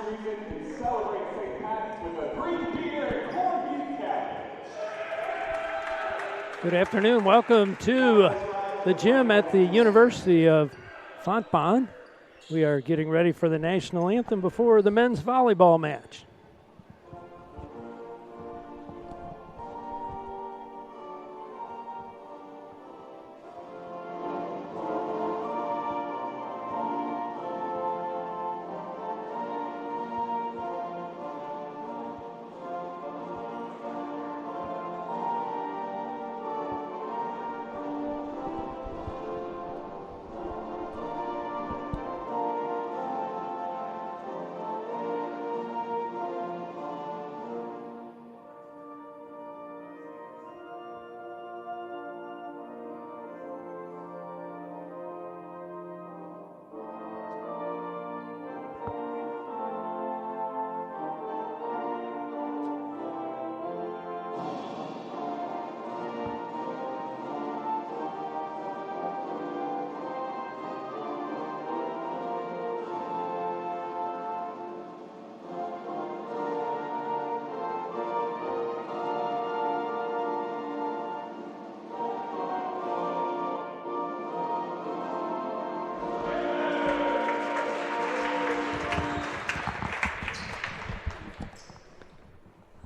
reason and celebrate St. Pat's with a green beer and corned beef cabbage. Good afternoon. Welcome to the gym at the University of Fontbonne. We are getting ready for the national anthem before the men's volleyball match.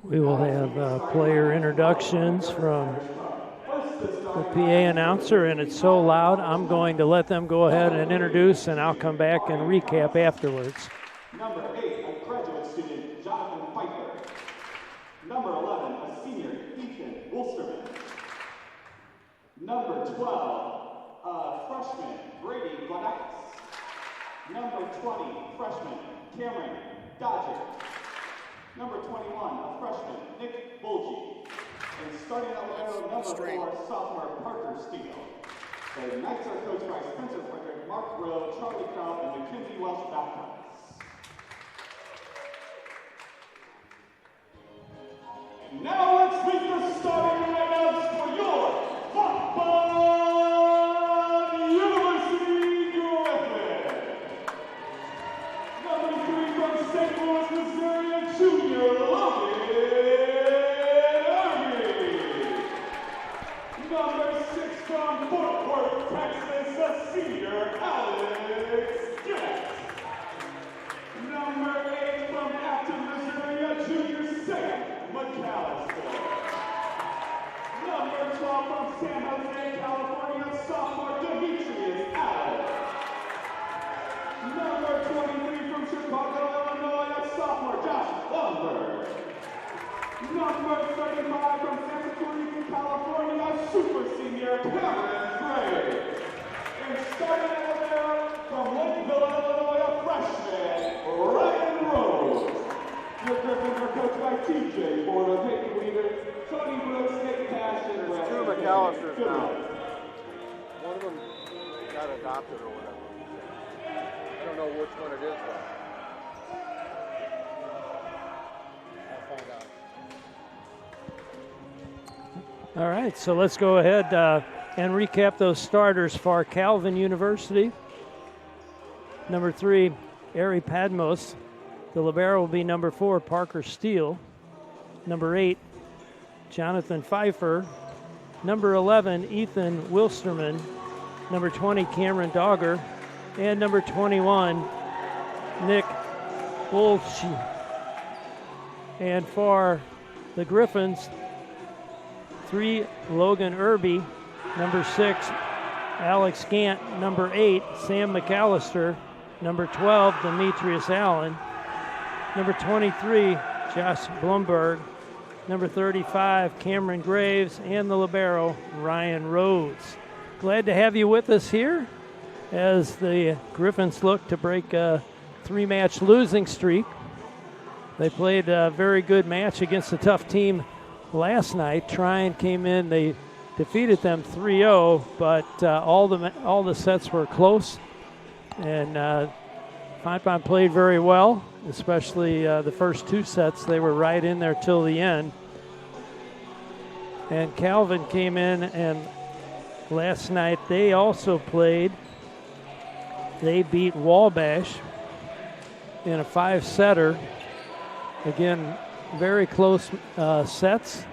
We will have player introductions from the PA announcer, and it's so loud, I'm going to let them go ahead and introduce, and I'll come back and recap afterwards. Number 8, a graduate student, Jonathan Pfeiffer. Number 11, a senior, Ethan Wolsterman. Number 12, a freshman, Brady Gladakis. Number 20, freshman, Cameron Dodger. Number 21, a freshman, Nick Bulgy. And starting out with number 4, sophomore, Parker Steele. The Knights are coached by Spencer Frederick, Mark Rowe, Charlie Crown, and Mackenzie Welsh baptized. And now let's meet the starting lineups for your Fontbonne University Griffin. Number 3 from St. Louis, Missouri, a junior, Logan Irving. Number 6 from Fort Worth, Texas, a senior, Alex Getz. Number 8 from Acton, Missouri, a junior, Sam McAllister. Number 12 from San Jose, California, sophomore, Demetrius Allen. Number 23 from Chicago, Illinois, a sophomore, Josh Lundberg. Number 35 from Santa Cruz, California, a super senior, Cameron Gray. And starting out there from Woodville, Illinois, a freshman, Ryan Rose. Your Griffins are coached by TJ Ford, a taking leader, Tony Brooks, Nick Cash, and There's 2 McAllisters now. One of them got adopted or whatever. I don't know which one it is, though. I'll find out. All right, so let's go ahead and recap those starters for Calvin University. Number 3, Ari Padmos. The libero will be number 4, Parker Steele. Number 8, Jonathan Pfeiffer. Number 11, Ethan Wilsterman. Number 20, Cameron Dogger. And number 21, Nick Bolchi. And for the Griffins, 3, Logan Irby. Number 6, Alex Gant. Number 8, Sam McAllister. Number 12, Demetrius Allen. Number 23, Josh Blumberg. Number 35, Cameron Graves. And the libero, Ryan Rhodes. Glad to have you with us here as the Griffins look to break a 3-match losing streak. They played a very good match against a tough team last night. Tryon came in, they defeated them 3-0, but all the sets were close, and Fontbonne played very well, especially the first 2 sets. They were right in there till the end. And Calvin came in, and last night they also played. They beat Wabash in a 5-setter. Again, very close sets.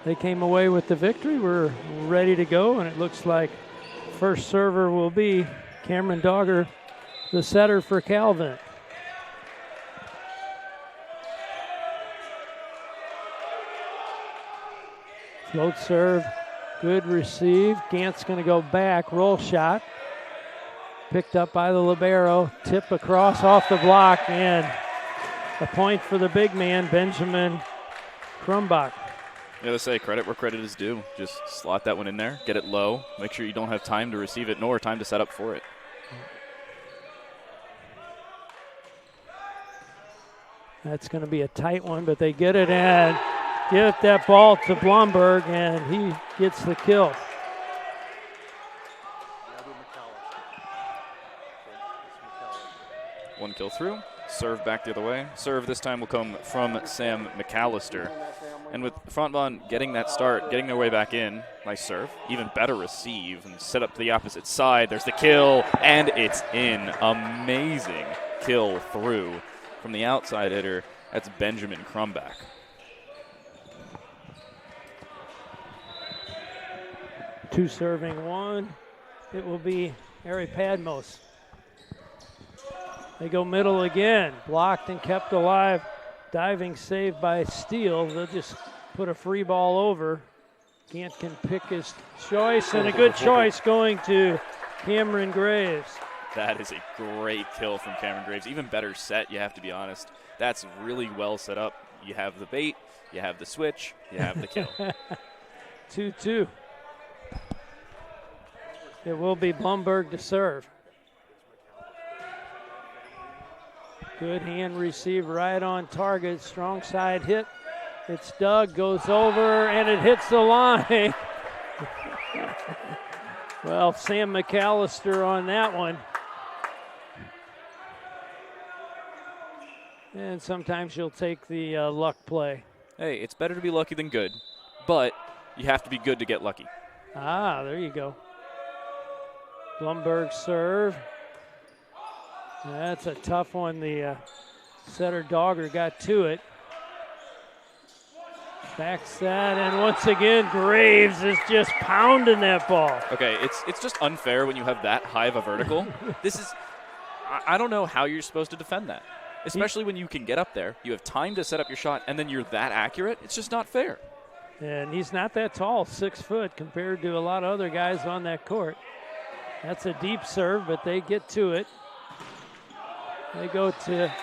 They came away with the victory. We're ready to go, and it looks like first server will be Cameron Dogger, the setter for Calvin. Float serve, good receive. Gant's going to go back, roll shot. Picked up by the libero, tip across off the block, and a point for the big man, Benjamin Krumbach. Yeah, let's say credit where credit is due. Just slot that one in there, get it low, make sure you don't have time to receive it nor time to set up for it. That's going to be a tight one, but they get it and get that ball to Blomberg, and he gets the kill. One kill through, serve back the other way. Serve this time will come from Sam McAllister. And with Fontbonne getting that start, getting their way back in, nice serve, even better receive, and set up to the opposite side. There's the kill, and it's in. Amazing kill through from the outside hitter. That's Benjamin Krumbach. Two serving one. It will be Ari Padmos. They go middle again, blocked and kept alive. Diving save by Steele. They'll just put a free ball over. Gant can pick his choice, and a good choice going to Cameron Graves. That is a great kill from Cameron Graves. Even better set, you have to be honest. That's really well set up. You have the bait, you have the switch, you have the kill. 2-2. It will be Blomberg to serve. Good hand receive right on target. Strong side hit. It's dug, goes over, and it hits the line. Well, Sam McAllister on that one. And sometimes you'll take the luck play. Hey, it's better to be lucky than good, but you have to be good to get lucky. Ah, there you go. Blomberg serve. That's a tough one. The setter Dogger got to it. Back set, and once again, Graves is just pounding that ball. Okay, it's just unfair when you have that high of a vertical. This is, I don't know how you're supposed to defend that, especially when you can get up there. You have time to set up your shot, and then you're that accurate. It's just not fair. And he's not that tall, 6 foot, compared to a lot of other guys on that court. That's a deep serve, but they get to it. They go to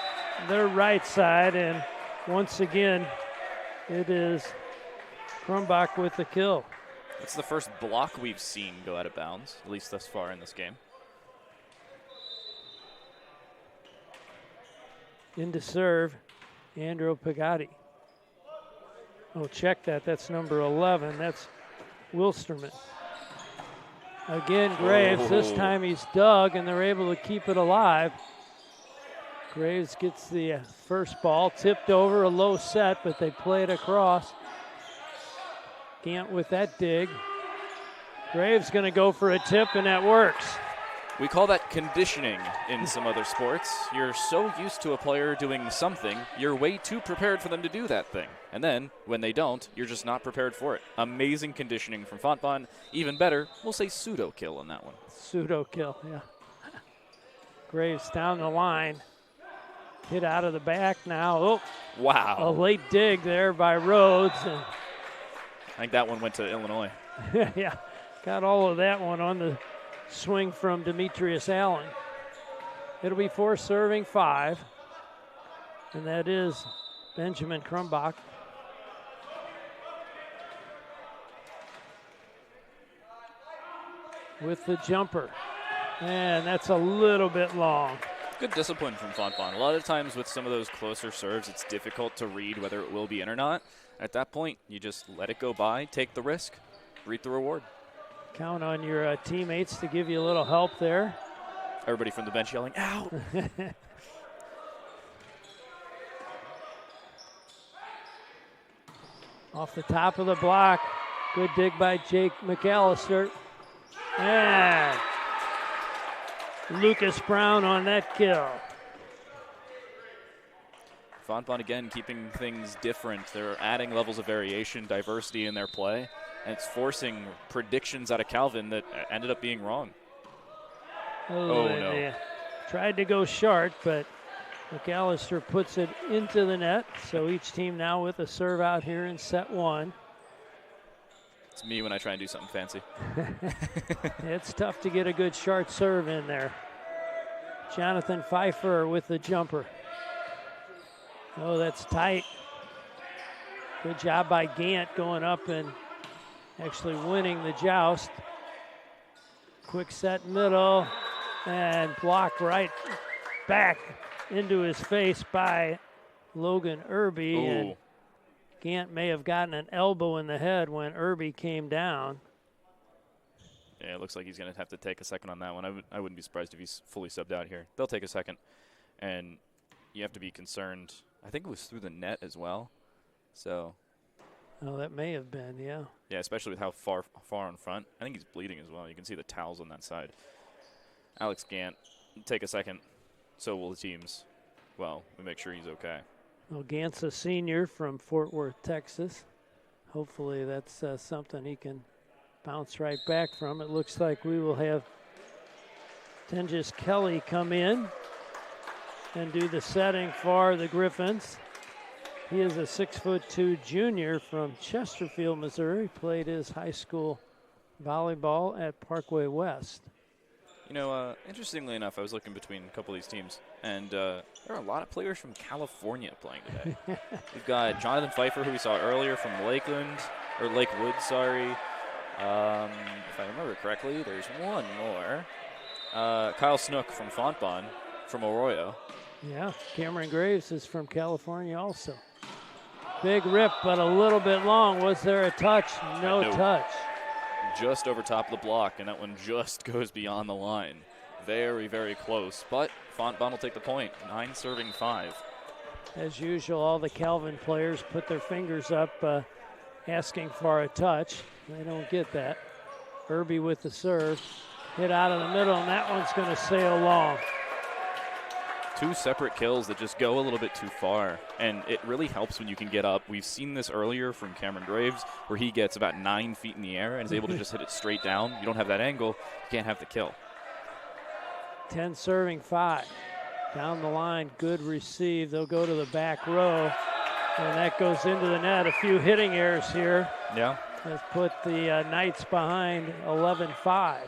their right side, and once again, it is Krumbach with the kill. It's the first block we've seen go out of bounds, at least thus far in this game. In to serve, Andrew Pagatti. Oh, check that. That's number 11. That's Wilsterman. Again, Graves. This time he's dug, and they're able to keep it alive. Graves gets the first ball, tipped over, a low set, but they play it across. Gant with that dig. Graves going to go for a tip, and that works. We call that conditioning in some other sports. You're so used to a player doing something, you're way too prepared for them to do that thing. And then, when they don't, you're just not prepared for it. Amazing conditioning from Fontbonne. Even better, we'll say pseudo kill on that one. Pseudo kill, yeah. Graves down the line. Hit out of the back now. Oh, wow. A late dig there by Rhodes. And I think that one went to Illinois. yeah, got all of that one on the swing from Demetrius Allen. It'll be 4 serving 5, and that is Benjamin Krumbach. With the jumper, and that's a little bit long. Good discipline from Fontbonne. A lot of times with some of those closer serves, it's difficult to read whether it will be in or not. At that point, you just let it go by, take the risk, reap the reward. Count on your teammates to give you a little help there. Everybody from the bench yelling, "Out!" Off the top of the block. Good dig by Jake McAllister. And Lucas Brown on that kill. Fontbonne again keeping things different. They're adding levels of variation, diversity in their play, and it's forcing predictions out of Calvin that ended up being wrong. Oh, no. They tried to go short, but McAllister puts it into the net. So each team now with a serve out here in set 1. It's me when I try and do something fancy. It's tough to get a good short serve in there. Jonathan Pfeiffer with the jumper. Oh, that's tight. Good job by Gant going up and actually winning the joust. Quick set middle and blocked right back into his face by Logan Irby. Ooh. And Gant may have gotten an elbow in the head when Irby came down. Yeah, it looks like he's going to have to take a second on that one. I wouldn't be surprised if he's fully subbed out here. They'll take a second, and you have to be concerned. I think it was through the net as well. So. Oh, that may have been, yeah. Yeah, especially with how far in front. I think he's bleeding as well. You can see the towels on that side. Alex Gant, take a second. So will the teams. Well, we make sure he's okay. Well, Gant's a senior from Fort Worth, Texas. Hopefully that's something he can bounce right back from. It looks like we will have Tenjis Kelly come in and do the setting for the Griffins. He is a 6'2" junior from Chesterfield, Missouri. Played his high school volleyball at Parkway West. You know, interestingly enough, I was looking between a couple of these teams, and there are a lot of players from California playing today. We've got Jonathan Pfeiffer, who we saw earlier from Lakewood, sorry. If I remember correctly, there's one more. Kyle Snook from Fontbonne, from Arroyo. Yeah, Cameron Graves is from California also. Big rip, but a little bit long. Was there a touch? No touch. Just over top of the block, and that one just goes beyond the line. Very, very close, but Fontbonne will take the point. 9-5. As usual, all the Calvin players put their fingers up asking for a touch. They don't get that. Irby with the serve. Hit out of the middle, and that one's going to sail long. Two separate kills that just go a little bit too far, and it really helps when you can get up. We've seen this earlier from Cameron Graves, where he gets about 9 feet in the air and is able to just hit it straight down. You don't have that angle, you can't have the kill. 10-5. Down the line, good receive. They'll go to the back row, and that goes into the net. A few hitting errors here. Yeah. Has put the Knights behind 11-5.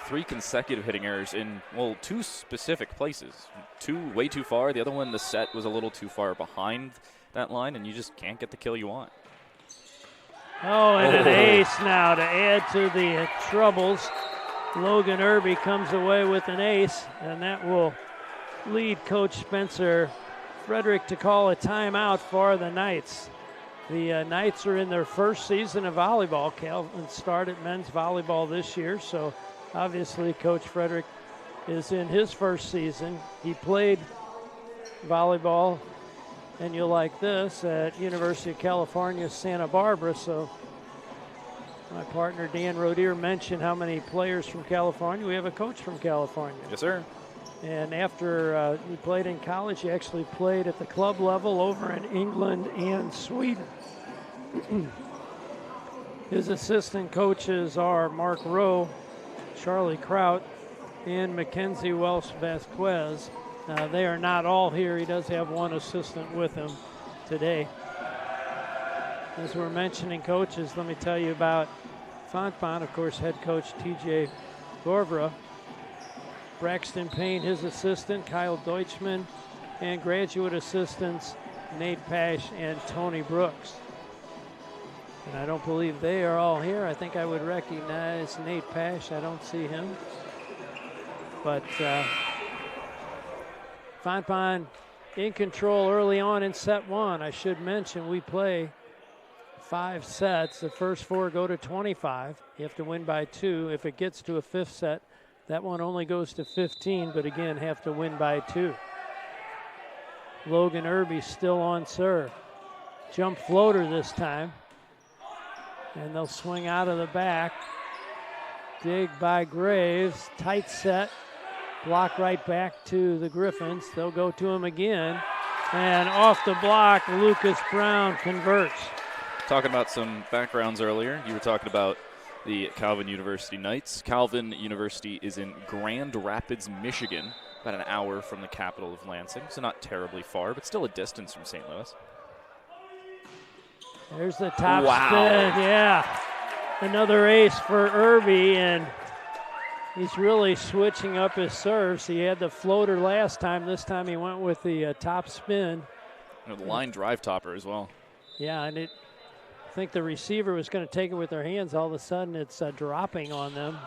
3 consecutive hitting errors in, well, 2 specific places. 2 way too far. The other one, the set was a little too far behind that line, and you just can't get the kill you want. Oh, and an ace now to add to the troubles. Logan Irby comes away with an ace, and that will lead Coach Spencer Frederick to call a timeout for the Knights. The Knights are in their first season of volleyball. Calvin started men's volleyball this year, so obviously Coach Frederick is in his first season. He played volleyball, and you'll like this, at University of California, Santa Barbara. So my partner Dan Roedier mentioned how many players from California. We have a coach from California. Yes, sir. And after he played in college, he actually played at the club level over in England and Sweden. His assistant coaches are Mark Rowe, Charlie Kraut, and Mackenzie Welsh Vasquez. They are not all here. He does have one assistant with him today. As we're mentioning coaches, let me tell you about Fontbonne, of course, head coach TJ Gorvra, Braxton Payne, his assistant, Kyle Deutschman, and graduate assistants Nate Pash and Tony Brooks. And I don't believe they are all here. I think I would recognize Nate Pash. I don't see him. But Fontbonne in control early on in set 1. I should mention we play 5 sets. The first 4 go to 25. You have to win by 2. If it gets to a 5th set, that one only goes to 15, but again, have to win by 2. Logan Irby still on serve. Jump floater this time. And they'll swing out of the back. Dig by Graves. Tight set. Block right back to the Griffins. They'll go to him again. And off the block, Lucas Brown converts. Talking about some backgrounds earlier, you were talking about the Calvin University Knights. Calvin University is in Grand Rapids, Michigan, about an hour from the capital of Lansing, so not terribly far, but still a distance from St. Louis. There's the top spin, yeah. Another ace for Irby, and he's really switching up his serves. He had the floater last time. This time he went with the top spin. And the line drive topper as well. Yeah, and I think the receiver was going to take it with their hands. All of a sudden it's dropping on them.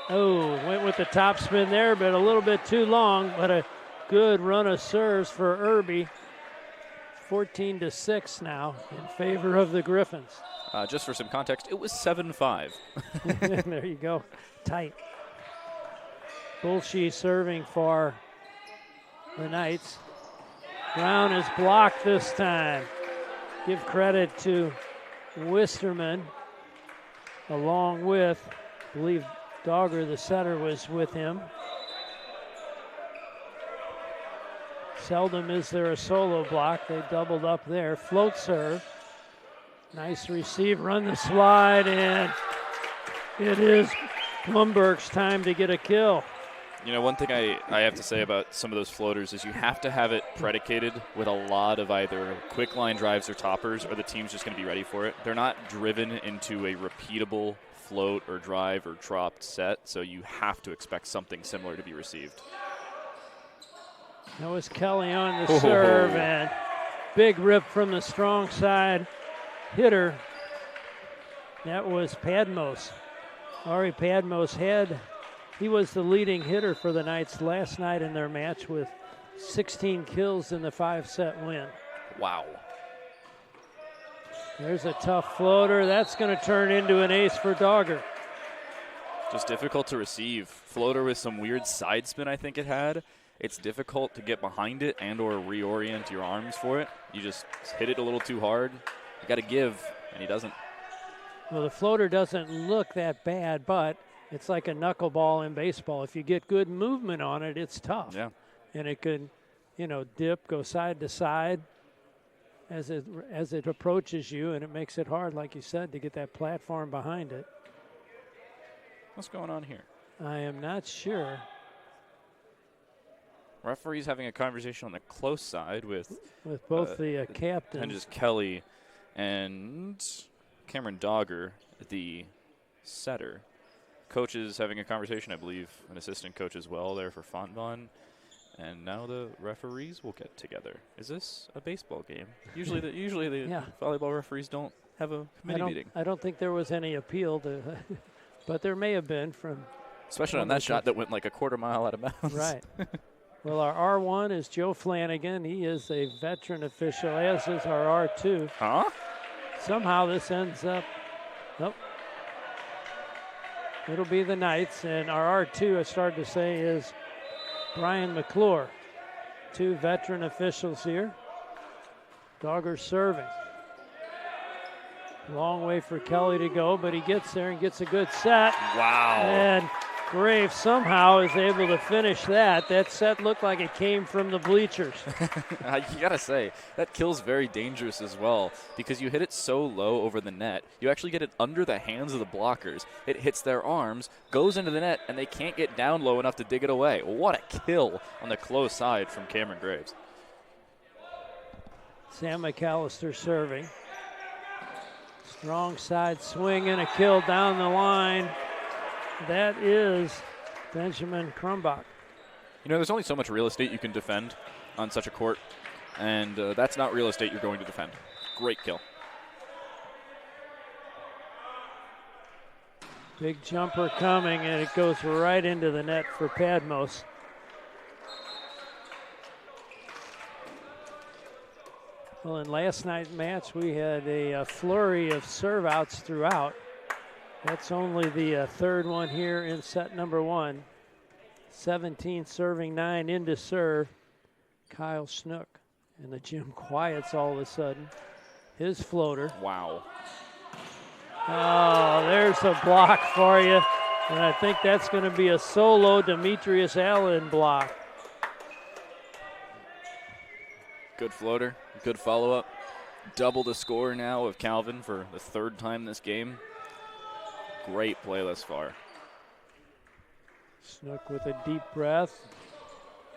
Oh, went with the top spin there, but a little bit too long, but a good run of serves for Irby. 14-6 now in favor of the Griffins. Just for some context, it was 7-5. There you go, tight. Bullshee serving for the Knights. Brown is blocked this time. Give credit to Wisterman, along with, I believe Dogger, the setter, was with him. Seldom is there a solo block. They doubled up there. Float serve. Nice receive, run the slide, and it is Blumberg's time to get a kill. You know, one thing I have to say about some of those floaters is you have to have it predicated with a lot of either quick line drives or toppers, or the team's just going to be ready for it. They're not driven into a repeatable float or drive or dropped set, so you have to expect something similar to be received. That was Kelly on the serve, and big rip from the strong side hitter. That was Padmos. Ari Padmos he was the leading hitter for the Knights last night in their match with 16 kills in the 5-set win. Wow. There's a tough floater. That's going to turn into an ace for Dogger. Just difficult to receive. Floater with some weird side spin I think it had. It's difficult to get behind it and or reorient your arms for it. You just hit it a little too hard. You got to give, and he doesn't. Well, the floater doesn't look that bad, but it's like a knuckleball in baseball. If you get good movement on it, it's tough. Yeah. And it could, dip, go side to side as it approaches you, and it makes it hard, like you said, to get that platform behind it. What's going on here? I am not sure. Referee's having a conversation on the close side with both the captains. And just Kelly and Cameron Dogger, the setter. Coach is having a conversation, I believe, an assistant coach as well there for Fontbonne. And now the referees will get together. Is this a baseball game? Usually the volleyball referees don't have a committee meeting. I don't think there was any appeal, but there may have been from. Especially on that shot that went like a quarter mile out of bounds. Right. Well, our R1 is Joe Flanagan. He is a veteran official, as is our R2. Huh? Somehow this ends up. Nope. It'll be the Knights, and our R2, I started to say, is Brian McClure. Two veteran officials here. Dogger serving. Long way for Kelly to go, but he gets there and gets a good set. Wow. And Graves somehow is able to finish that. That set looked like it came from the bleachers. You gotta say, that kill's very dangerous as well, because you hit it so low over the net. You actually get it under the hands of the blockers. It hits their arms, goes into the net, and they can't get down low enough to dig it away. What a kill on the close side from Cameron Graves. Sam McAllister serving. Strong side swing and a kill down the line. That is Benjamin Krumbach. You know, there's only so much real estate you can defend on such a court, and that's not real estate you're going to defend. Great kill. Big jumper coming, and it goes right into the net for Padmos. Well, in last night's match, we had a flurry of serve outs throughout. That's only the third one here in set number one. 17 serving, 9 into serve. Kyle Snook. And the gym quiets all of a sudden. His floater. Wow. Oh, there's a block for you. And I think that's going to be a solo Demetrius Allen block. Good floater, good follow-up. Double the score now of Calvin for the third time this game. Great play thus far. Snook with a deep breath.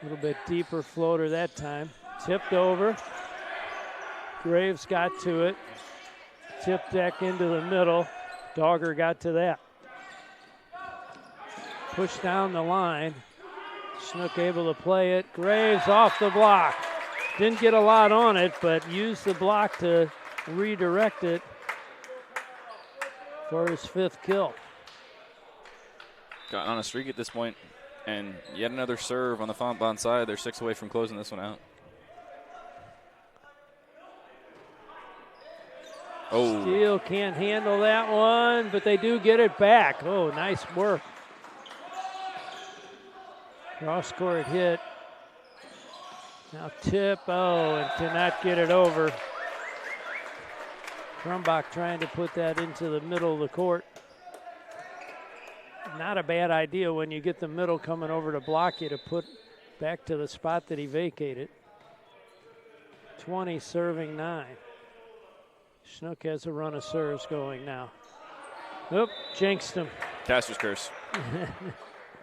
A little bit deeper floater that time. Tipped over. Graves got to it. Tip deck into the middle. Dogger got to that. Push down the line. Snook able to play it. Graves off the block. Didn't get a lot on it, but used the block to redirect it for his 5th kill. Gotten on a streak at this point, and yet another serve on the Fontbonne side. They're 6 away from closing this one out. Oh. Steele can't handle that one, but they do get it back. Oh, nice work. Cross-court hit. Now tip, and cannot get it over. Krumbach trying to put that into the middle of the court. Not a bad idea when you get the middle coming over to block you to put back to the spot that he vacated. 20 serving 9. Snook has a run of serves going now. Oop, jinxed him. Caster's curse.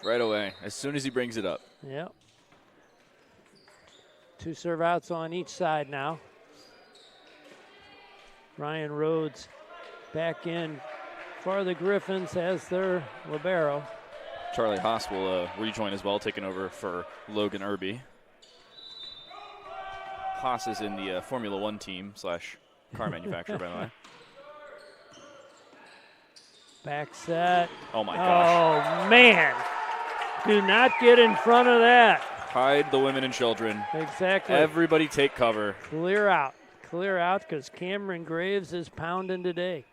Right away, as soon as he brings it up. Yep. 2 serve outs on each side now. Ryan Rhodes back in for the Griffins as their libero. Charlie Haas will rejoin as well, taking over for Logan Irby. Haas is in the Formula One team / car manufacturer, by the way. Back set. Oh, my gosh. Oh, man. Do not get in front of that. Hide the women and children. Exactly. Everybody take cover. Clear out. Clear out because Cameron Graves is pounding today.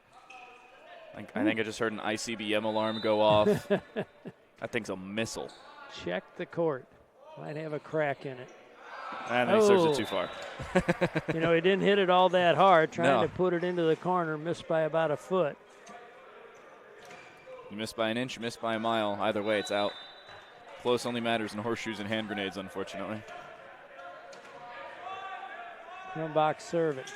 I think I just heard an ICBM alarm go off. That thing's a missile. Check the court. Might have a crack in it. And he serves it too far. He didn't hit it all that hard. Trying No. to put it into the corner. Missed by about a foot. You miss by an inch, you miss by a mile. Either way, it's out. Close only matters in horseshoes and hand grenades, unfortunately. Krumbach serve it.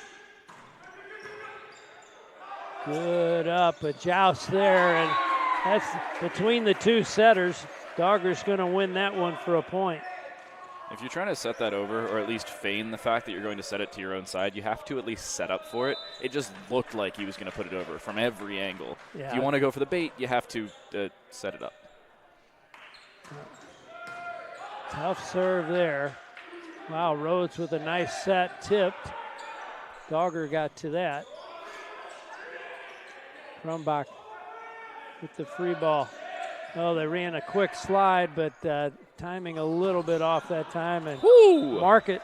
Good up, a joust there, and that's between the 2 setters. Dogger's going to win that one for a point. If you're trying to set that over, or at least feign the fact that you're going to set it to your own side, you have to at least set up for it. It just looked like he was going to put it over from every angle. Yeah. If you want to go for the bait, you have to set it up. Tough serve there. Wow, Rhodes with a nice set, tipped. Dogger got to that. Krumbach with the free ball. Oh, they ran a quick slide, but timing a little bit off that time. And Market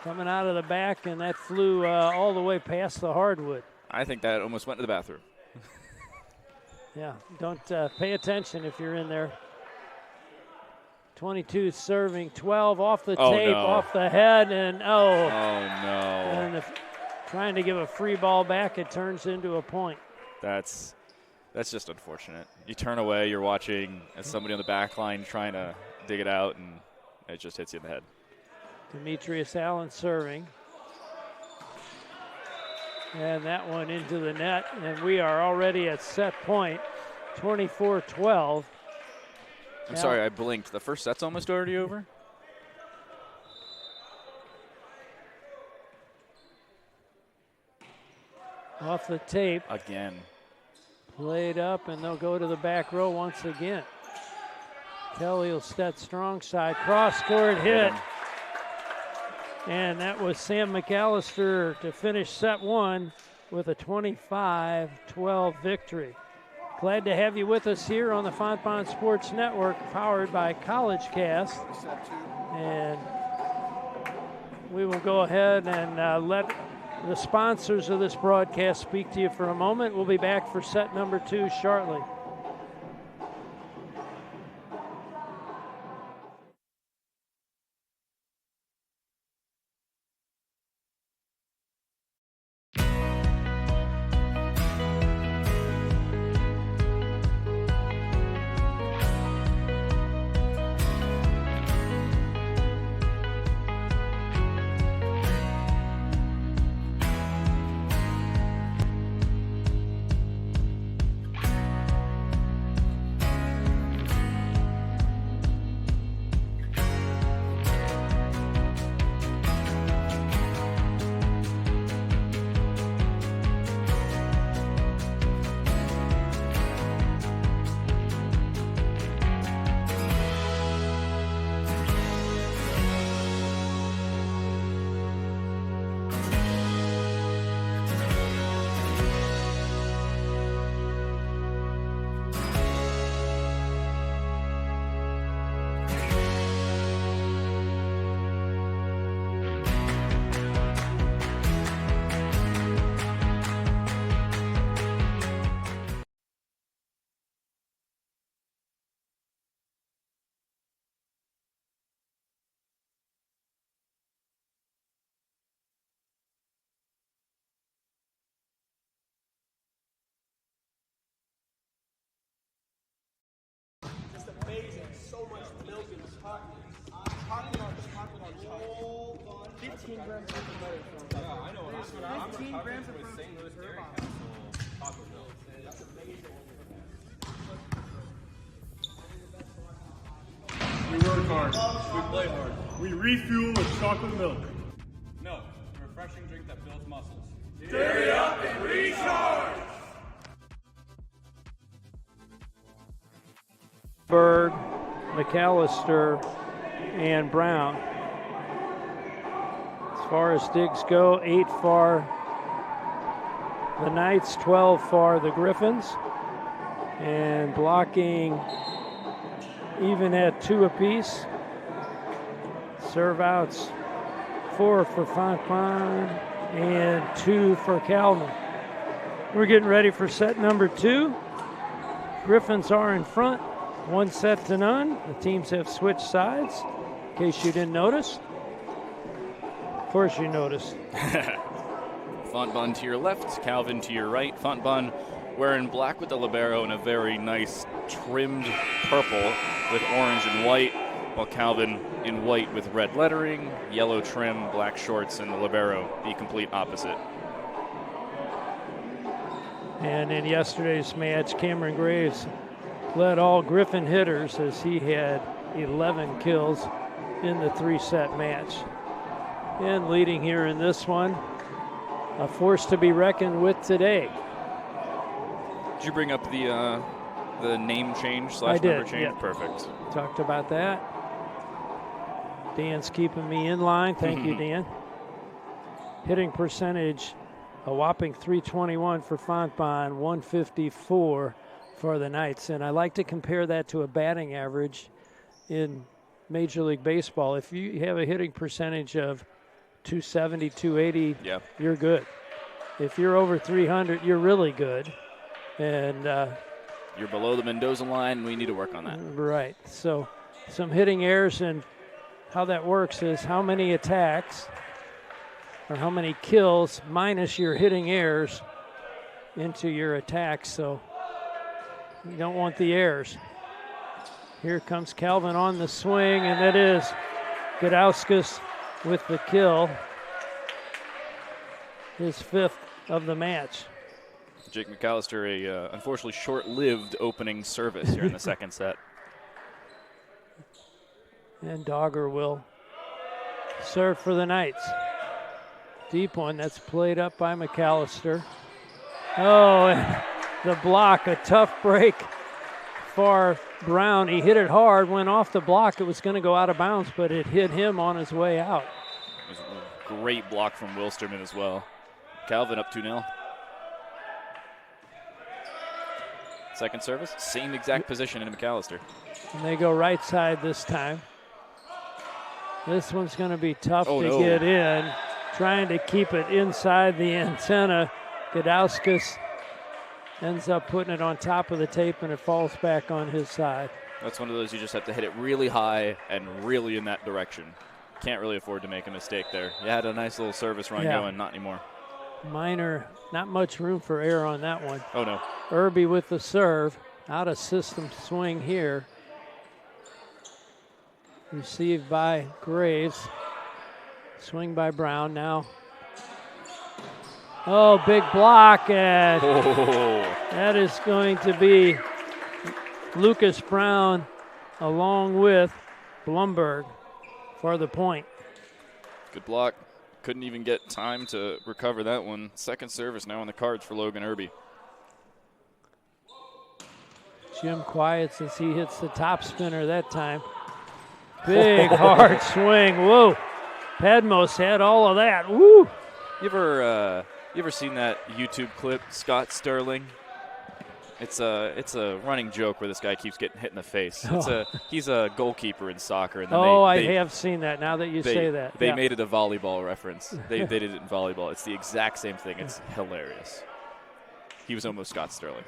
coming out of the back, and that flew all the way past the hardwood. I think that almost went to the bathroom. Yeah, don't pay attention if you're in there. 22 serving, 12 off the tape, no. off the head, and Oh, no. And trying to give a free ball back, it turns into a point. That's just unfortunate. You turn away, you're watching as somebody on the back line trying to dig it out, and it just hits you in the head. Demetrius Allen serving. And that one into the net, and we are already at set point, 24-12. I'm sorry, I blinked. The first set's almost already over? Off the tape. Again. Played up, and they'll go to the back row once again. Kelly will set strong side. Cross-court hit. And that was Sam McAllister to finish set 1 with a 25-12 victory. Glad to have you with us here on the Fontbonne Sports Network, powered by College Cast. And we will go ahead and let the sponsors of this broadcast speak to you for a moment. We'll be back for set number 2 shortly. 15 grams of butter. Yeah, I know. 15 grams of protein. That's amazing. We work hard. We play hard. We refuel with chocolate milk. No, a refreshing drink that builds muscles. Dairy up and recharge! Berg, McAllister, and Brown. As far as digs go, 8 for the Knights, 12 for the Griffins. And blocking even at 2 apiece. Serve outs, 4 for Fontbonne and 2 for Calvin. We're getting ready for set number 2. Griffins are in front, 1-0. The teams have switched sides, in case you didn't notice. Of course you noticed. Fontbonne to your left, Calvin to your right. Fontbonne wearing black with the libero and a very nice trimmed purple with orange and white, while Calvin in white with red lettering, yellow trim, black shorts, and the libero the complete opposite. And in yesterday's match, Cameron Graves led all Griffin hitters as he had 11 kills in the 3-set match. And leading here in this one, a force to be reckoned with today. Did you bring up the name change / number change? Yeah. Perfect. Talked about that. Dan's keeping me in line. Thank you, Dan. Hitting percentage, a whopping .321 for Fontbonne, 154 for the Knights. And I like to compare that to a batting average in Major League Baseball. If you have a hitting percentage of 270, 280, yeah, you're good. If you're over 300, you're really good. And you're below the Mendoza line. We need to work on that. Right. So some hitting errors, and how that works is how many attacks or how many kills minus your hitting errors into your attacks. So you don't want the errors. Here comes Calvin on the swing, and that is Gudauskas with the kill. His 5th of the match. Jake McAllister, a unfortunately short-lived opening service here in the second set. And Dogger will serve for the Knights. Deep one, that's played up by McAllister. Oh, and the block, a tough break for Brown. He hit it hard, went off the block. It was going to go out of bounds, but it hit him on his way out. It was a great block from Wilsterman as well. Calvin up 2-0. Second service, same exact position in McAllister. And they go right side this time. This one's going to be tough to get in. Trying to keep it inside the antenna. Gudauskas ends up putting it on top of the tape, and it falls back on his side. That's one of those you just have to hit it really high and really in that direction. Can't really afford to make a mistake there. You had a nice little service run going, not anymore. Minor, not much room for error on that one. Oh, no. Irby with the serve. Out of system swing here. Received by Graves. Swing by Brown now. Oh, big block, and that is going to be Lucas Brown along with Blumberg for the point. Good block. Couldn't even get time to recover that one. Second service now on the cards for Logan Irby. Jim quiets as he hits the top spinner that time. Big, hard swing. Whoa. Padmos had all of that. Woo. You ever seen that YouTube clip, Scott Sterling? It's a running joke where this guy keeps getting hit in the face. He's a goalkeeper in soccer. And then I have seen that now that you say that. They made it a volleyball reference. They did it in volleyball. It's the exact same thing. It's hilarious. He was almost Scott Sterling.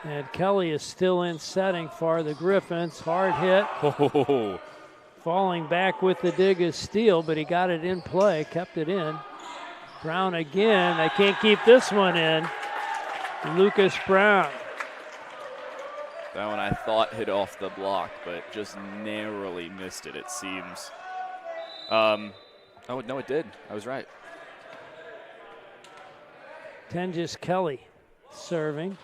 And Kelly is still in setting for the Griffins. Hard hit. Oh. Falling back with the dig is Steele, but he got it in play, kept it in. Brown again. They can't keep this one in. Lucas Brown. That one I thought hit off the block, but just narrowly missed it, it seems. Oh, no, it did. I was right. Tenjis Kelly serving.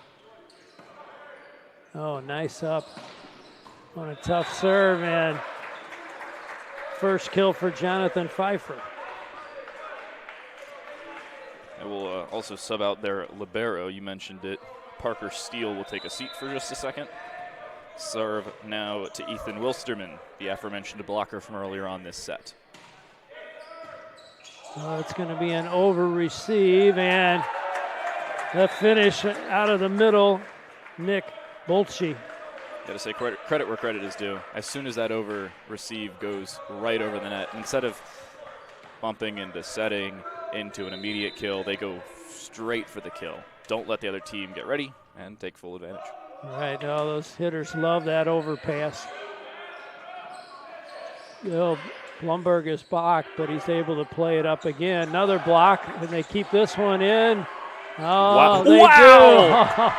Oh, nice up on a tough serve, and first kill for Jonathan Pfeiffer. I will also sub out their libero. You mentioned it. Parker Steele will take a seat for just a second. Serve now to Ethan Wilsterman, the aforementioned blocker from earlier on this set. Oh, it's going to be an over receive, and the finish out of the middle, Nick Bolchi. Got to say credit where credit is due. As soon as that over receive goes right over the net, instead of bumping into setting into an immediate kill, they go straight for the kill. Don't let the other team get ready and take full advantage. Right, all those hitters love that overpass. Blumberg is blocked, but he's able to play it up again. Another block, and they keep this one in. Oh, wow. They Wow.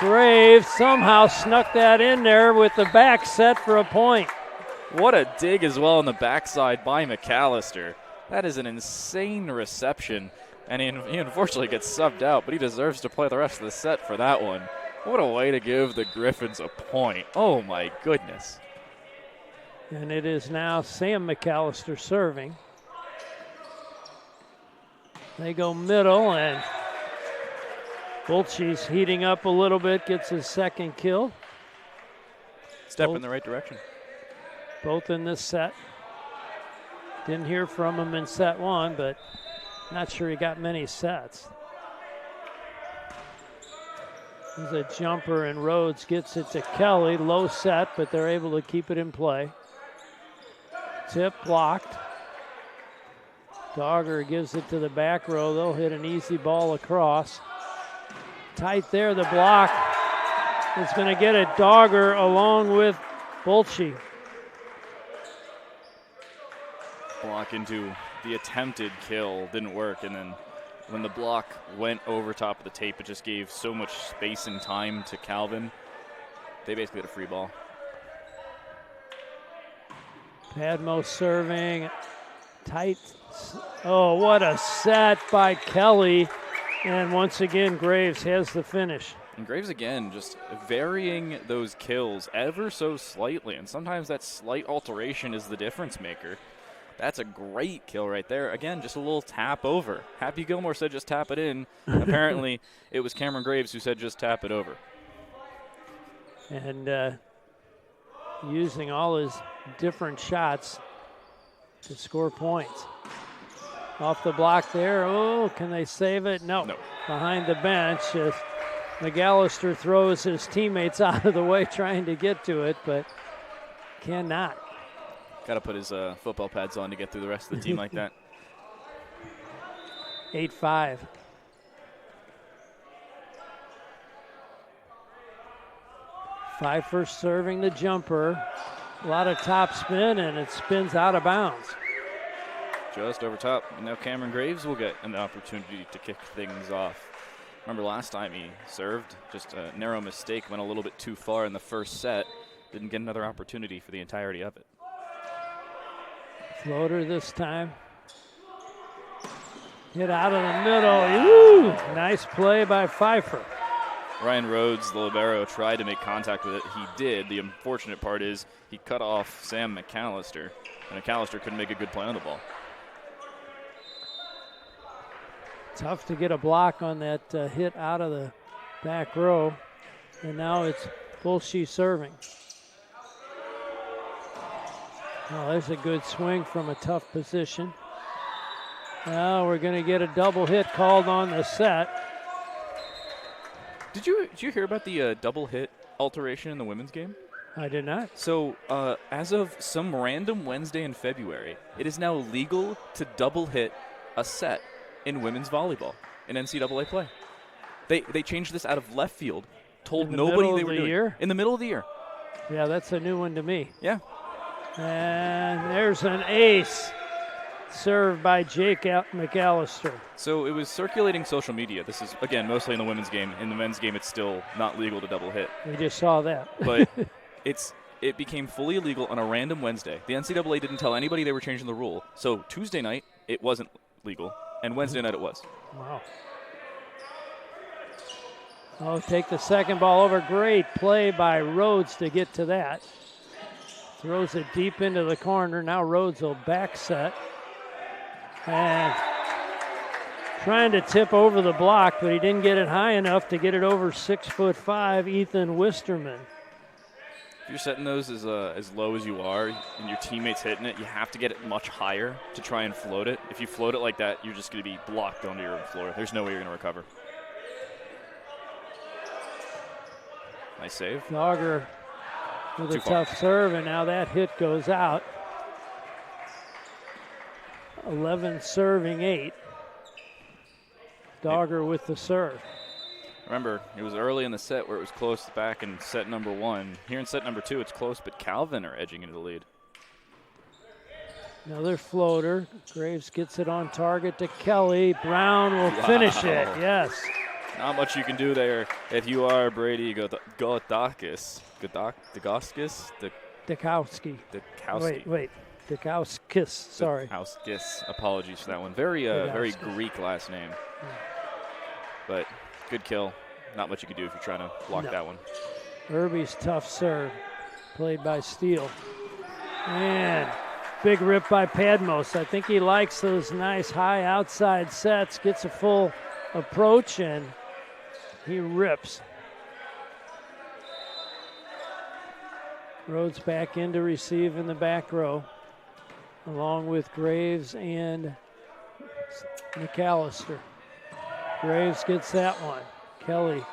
do. Graves somehow snuck that in there with the back set for a point. What a dig as well on the backside by McAllister. That is an insane reception, and he unfortunately gets subbed out, but he deserves to play the rest of the set for that one. What a way to give the Griffins a point. Oh, my goodness. And it is now Sam McAllister serving. They go middle, and Bolchi's heating up a little bit, gets his second kill. Step in the right direction. Both in this set. Didn't hear from him in set one, but not sure he got many sets. There's a jumper, and Rhodes gets it to Kelly. Low set, but they're able to keep it in play. Tip blocked. Dogger gives it to the back row. They'll hit an easy ball across. Tight there, the block is going to get it. Dogger along with Bolchi. Block into the attempted kill, didn't work, and then when the block went over top of the tape, it just gave so much space and time to Calvin. They basically had a free ball. Padmo serving. Tight. Oh, what a set by Kelly. And once again, Graves has the finish. And Graves, again, just varying those kills ever so slightly. And sometimes that slight alteration is the difference maker. That's a great kill right there. Again, just a little tap over. Happy Gilmore said just tap it in. Apparently, it was Cameron Graves who said just tap it over. And using all his different shots to score points. Off the block there. Oh, can they save it? No. Behind the bench. McAllister throws his teammates out of the way trying to get to it, but cannot. Got to put his football pads on to get through the rest of the team like that. 8-5. Pfeiffer serving the jumper. A lot of top spin, and it spins out of bounds. Just over top. And now Cameron Graves will get an opportunity to kick things off. Remember last time he served, just a narrow mistake, went a little bit too far in the first set. Didn't get another opportunity for the entirety of it. Floater this time. Hit out of the middle. Ooh, nice play by Pfeiffer. Ryan Rhodes, the libero, tried to make contact with it. He did. The unfortunate part is he cut off Sam McAllister, and McAllister couldn't make a good play on the ball. Tough to get a block on that hit out of the back row. And now it's Bolchi serving. Oh, there's a good swing from a tough position. Now we're going to get a double hit called on the set. Did you hear about the double hit alteration in the women's game? I did not. So as of some random Wednesday in February, it is now legal to double hit a set in women's volleyball in NCAA play. They changed this out of left field, told nobody they were doing it. In the middle of the year. Yeah, that's a new one to me. Yeah. And there's an ace. serve by Jake McAllister. So it was circulating social media. This is, again, mostly in the women's game. In the men's game, it's still not legal to double hit. We just saw that. But it became fully illegal on a random Wednesday. The NCAA didn't tell anybody they were changing the rule. So Tuesday night, it wasn't legal, and Wednesday night it was. Wow. Oh, take the second ball over. Great play by Rhodes to get to that. Throws it deep into the corner. Now Rhodes will back set. And trying to tip over the block, but he didn't get it high enough to get it over 6'5", Ethan Wisterman. If you're setting those as low as you are and your teammate's hitting it, you have to get it much higher to try and float it. If you float it like that, you're just going to be blocked onto your own floor. There's no way you're going to recover. Nice save. Dogger with Too a far. tough serve, and now that hit goes out. 11 serving 8. Dogger with the serve. Remember, it was early in the set where it was close back in set number 1. Here in set number 2, it's close, but Calvin are edging into the lead. Another floater. Graves gets it on target to Kelly. Brown will finish it. Yes. Not much you can do there if you are Brady Godakis. Degauskis? Dukowski. Dukowski. Wait. Dukowskis. Sorry. Dukowskis. Apologies for that one. Very Greek last name. But good kill. Not much you can do if you're trying to block that one. Irby's tough serve. Played by Steele. And big rip by Padmos. I think he likes those nice high outside sets. Gets a full approach and he rips. Rhodes back in to receive in the back row, along with Graves and McAllister. Graves gets that one. Kelly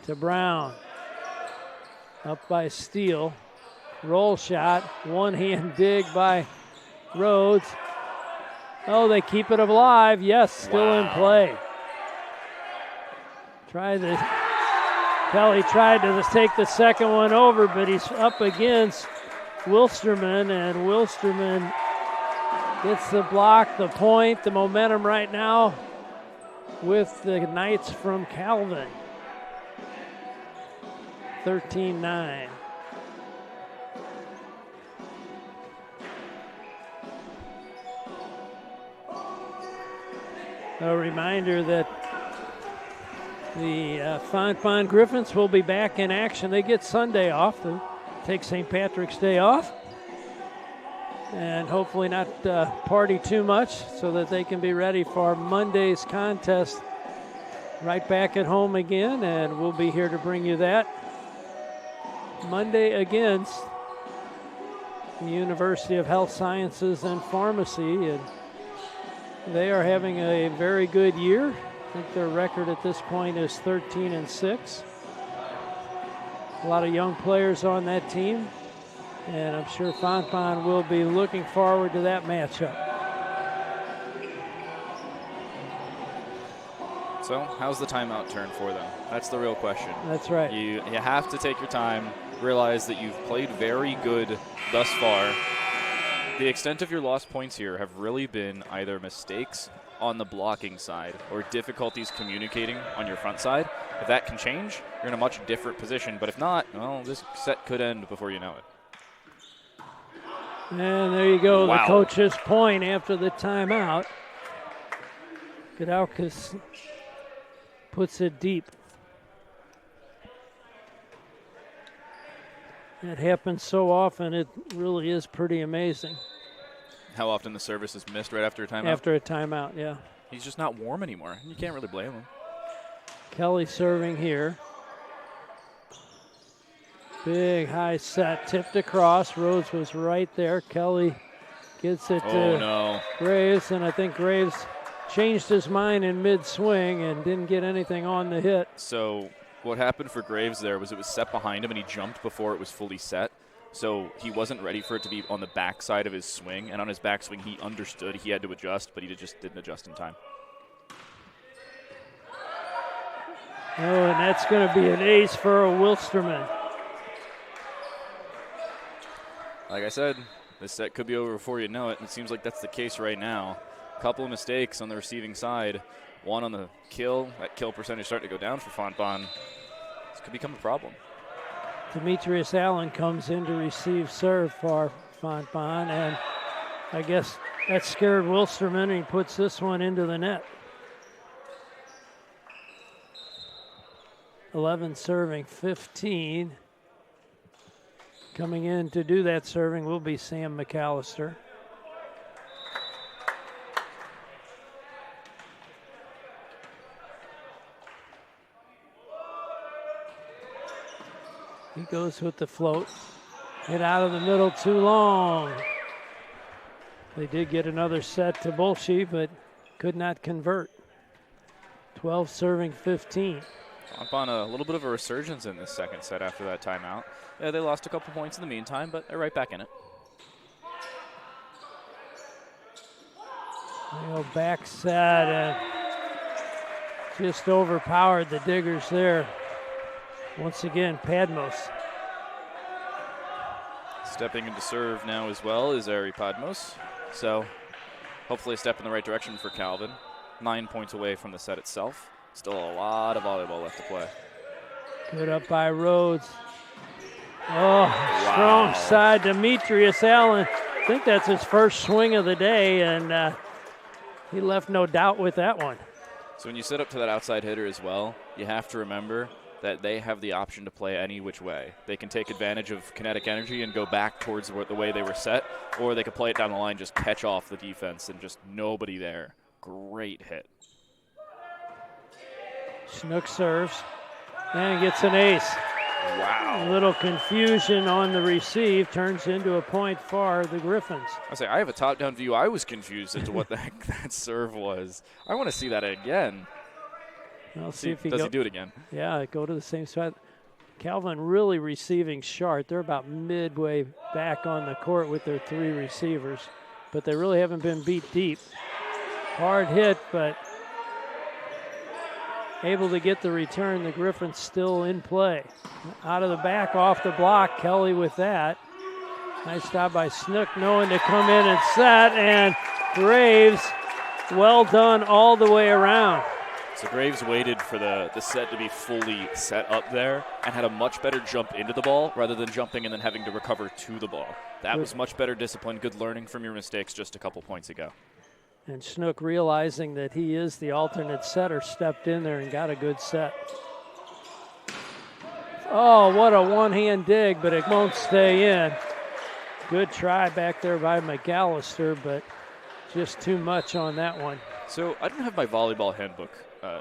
to Brown. Up by Steele. Roll shot. One hand dig by Rhodes. Oh, they keep it alive. Yes, still in play. Kelly tried to take the second one over, but he's up against Wilsterman, and Wilsterman gets the block, the point, the momentum right now with the Knights from Calvin. 13-9. A reminder that the Fontbonne Griffins will be back in action. They get Sunday off. They take St. Patrick's Day off. And hopefully not party too much so that they can be ready for Monday's contest right back at home again. And we'll be here to bring you that Monday against the University of Health Sciences and Pharmacy. And they are having a very good year. I think their record at this point is 13-6. A lot of young players on that team, and I'm sure Fontbonne will be looking forward to that matchup. So, how's the timeout turn for them? That's the real question. That's right. You have to take your time, realize that you've played very good thus far. The extent of your lost points here have really been either mistakes on the blocking side or difficulties communicating on your front side. If that can change, you're in a much different position. But if not, well, this set could end before you know it. And there you go, Wow. The coach's point after the timeout. Godalkis puts it deep. It happens so often, it really is pretty amazing. How often the service is missed right after a timeout? After a timeout, yeah. He's just not warm anymore. You can't really blame him. Kelly serving here. Big high set, tipped across. Rhodes was right there. Kelly gets it to Graves, and I think Graves changed his mind in mid-swing and didn't get anything on the hit. So what happened for Graves there was it was set behind him, and he jumped before it was fully set. So he wasn't ready for it to be on the back side of his swing, and on his backswing he understood he had to adjust, but he just didn't adjust in time. Oh, and that's going to be an ace for a Wilsterman. Like I said, This set could be over before you know it, and it seems like that's the case right now. A couple of mistakes on the receiving side. One on the kill. That kill percentage starting to go down for Fontbonne. This could become a problem. Demetrius Allen comes in to receive serve for Fontbonne, and I guess that scared Wilsterman, and he puts this one into the net. 11 serving, 15. Coming in to do that serving will be Sam McAllister. He goes with the float. Hit out of the middle too long. They did get another set to Bolshe, but could not convert. 12 serving 15. Fontbonne a little bit of a resurgence in this second set after that timeout. Yeah, they lost a couple points in the meantime, but they're right back in it. They go back set and just overpowered the Diggers there. Once again, Padmos. Stepping into serve now as well is Ari Padmos. So hopefully a step in the right direction for Calvin. 9 points away from the set itself. Still a lot of volleyball left to play. Good up by Rhodes. Oh, strong side, Demetrius Allen. I think that's his first swing of the day, and he left no doubt with that one. So when you set up to that outside hitter as well, you have to remember that they have the option to play any which way. They can take advantage of kinetic energy and go back towards the way they were set, or they could play it down the line, just catch off the defense and just nobody there. Great hit. Snook serves and gets an ace. Wow. A little confusion on the receive, turns into a point for the Griffins. I have a top-down view. I was confused as to what the heck that serve was. I want to see that again. I'll see if he does he do it again? Yeah, go to the same spot. Calvin really receiving sharp. They're about midway back on the court with their 3 receivers, but they really haven't been beat deep. Hard hit, but able to get the return. The Griffins still in play. Out of the back, off the block, Kelly with that. Nice stop by Snook, knowing to come in and set, and Graves, well done all the way around. So Graves waited for the set to be fully set up there and had a much better jump into the ball rather than jumping and then having to recover to the ball. That was much better discipline, good learning from your mistakes just a couple points ago. And Snook, realizing that he is the alternate setter, stepped in there and got a good set. Oh, what a one-hand dig, but it won't stay in. Good try back there by McAllister, but just too much on that one. So I don't have my volleyball handbook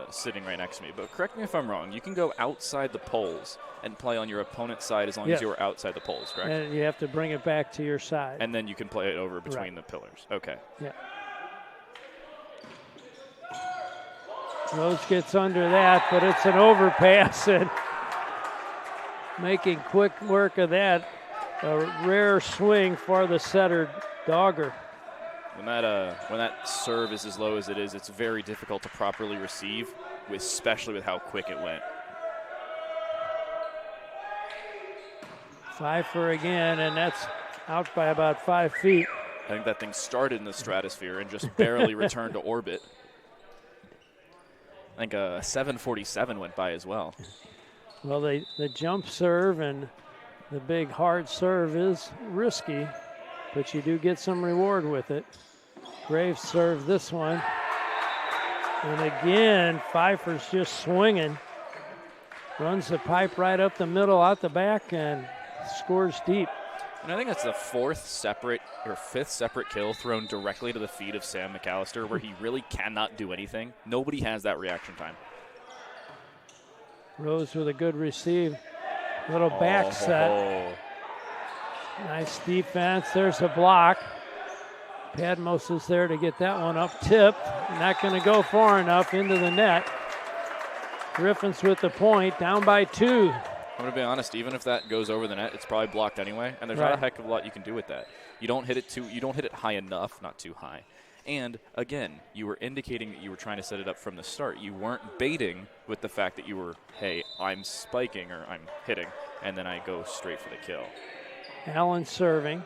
sitting right next to me, but correct me if I'm wrong. You can go outside the poles and play on your opponent's side as long as you're outside the poles, correct? And you have to bring it back to your side. And then you can play it over between the pillars. Okay. Yeah. Rose gets under that, but it's an overpass, and making quick work of that. A rare swing for the setter, Dogger. When that serve is as low as it is, it's very difficult to properly receive, especially with how quick it went. Pfeiffer again, and that's out by about 5 feet. I think that thing started in the stratosphere and just barely returned to orbit. I think a 747 went by as well. Well, the jump serve and the big hard serve is risky, but you do get some reward with it. Graves served this one. And again, Pfeiffer's just swinging. Runs the pipe right up the middle, out the back, and scores deep. And I think that's the fifth separate kill thrown directly to the feet of Sam McAllister, where he really cannot do anything. Nobody has that reaction time. Rose with a good receive. Little back set. Nice defense. There's a block. Padmos is there to get that one up. Tipped. Not going to go far enough into the net. Griffins with the point. Down by 2. I'm going to be honest, even if that goes over the net, it's probably blocked anyway, and there's not a heck of a lot you can do with that. You don't hit it high enough, not too high. And again, you were indicating that you were trying to set it up from the start. You weren't baiting with the fact that you were, hey, I'm spiking or I'm hitting, and then I go straight for the kill. Allen serving.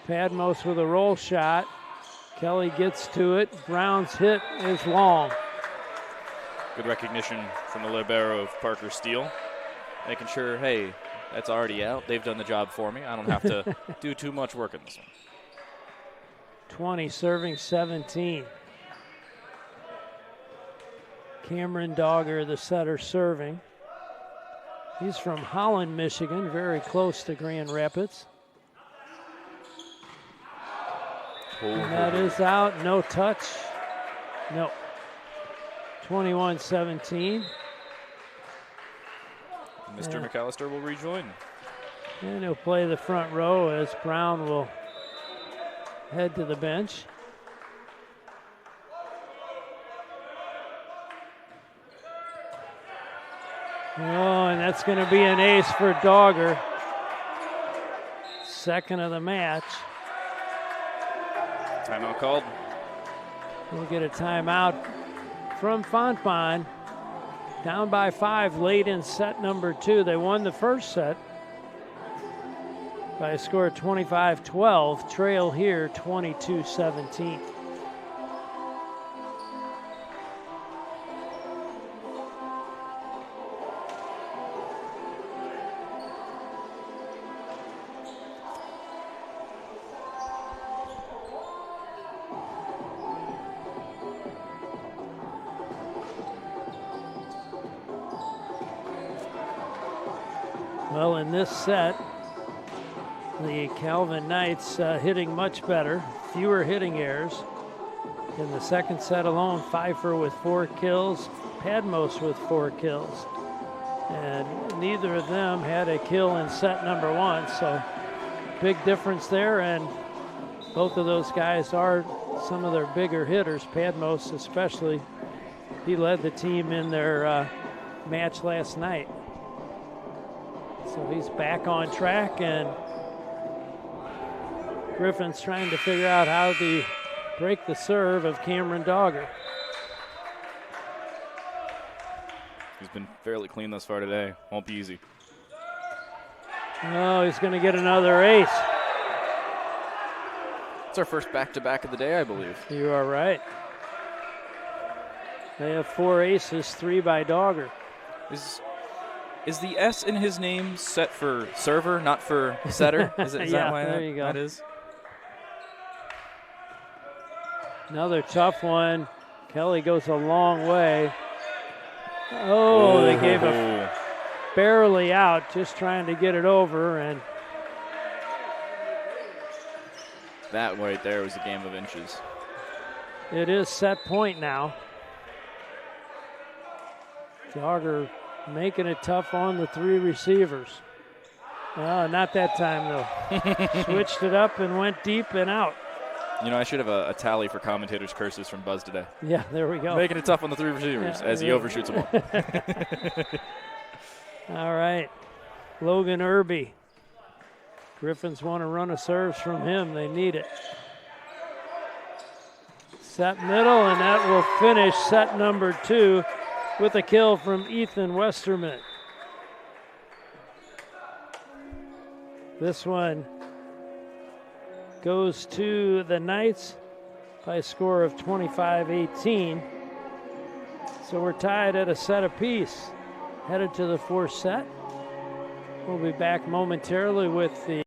Padmos with a roll shot. Kelly gets to it. Brown's hit is long. Good recognition from the libero of Parker Steele, making sure, hey, that's already out. They've done the job for me. I don't have to do too much work in this one. 20 serving 17. Cameron Dogger, the setter, serving. He's from Holland, Michigan, very close to Grand Rapids. And that is out, no touch. No. 21-17. Mr. McAllister will rejoin. And he'll play the front row as Brown will head to the bench. Oh, and that's going to be an ace for Dogger. Second of the match. Timeout called. We'll get a timeout from Fontbonne. Down by 5 late in set number 2. They won the first set by a score of 25-12. Trail here 22-17. Well, in this set, the Calvin Knights hitting much better, fewer hitting errors. In the second set alone, Pfeiffer with 4 kills, Padmos with 4 kills. And neither of them had a kill in set number 1, so big difference there. And both of those guys are some of their bigger hitters, Padmos especially. He led the team in their match last night. So he's back on track, and Griffin's trying to figure out how to break the serve of Cameron Dogger. He's been fairly clean thus far today. Won't be easy. Oh, he's going to get another ace. It's our first back-to-back of the day, I believe. You are right. They have 4 aces, 3 by Dogger. Is the S in his name set for server, not for setter? Is Yeah, that why there you go. that is? Another tough one. Kelly goes a long way. Oh, they gave a barely out, just trying to get it over. And that right there was a game of inches. it is set point now. Dogger making it tough on the 3 receivers. Not that time, though. Switched it up and went deep and out. You know, I should have a tally for commentators' curses from Buzz today. Yeah, there we go. Making it tough on the 3 receivers as he overshoots them all. All right. Logan Irby. Griffins want to run a serves from him. They need it. Set middle, and that will finish set number 2 with a kill from Ethan Westerman. This one goes to the Knights by a score of 25-18. So we're tied at a set apiece. Headed to the 4th set. We'll be back momentarily with the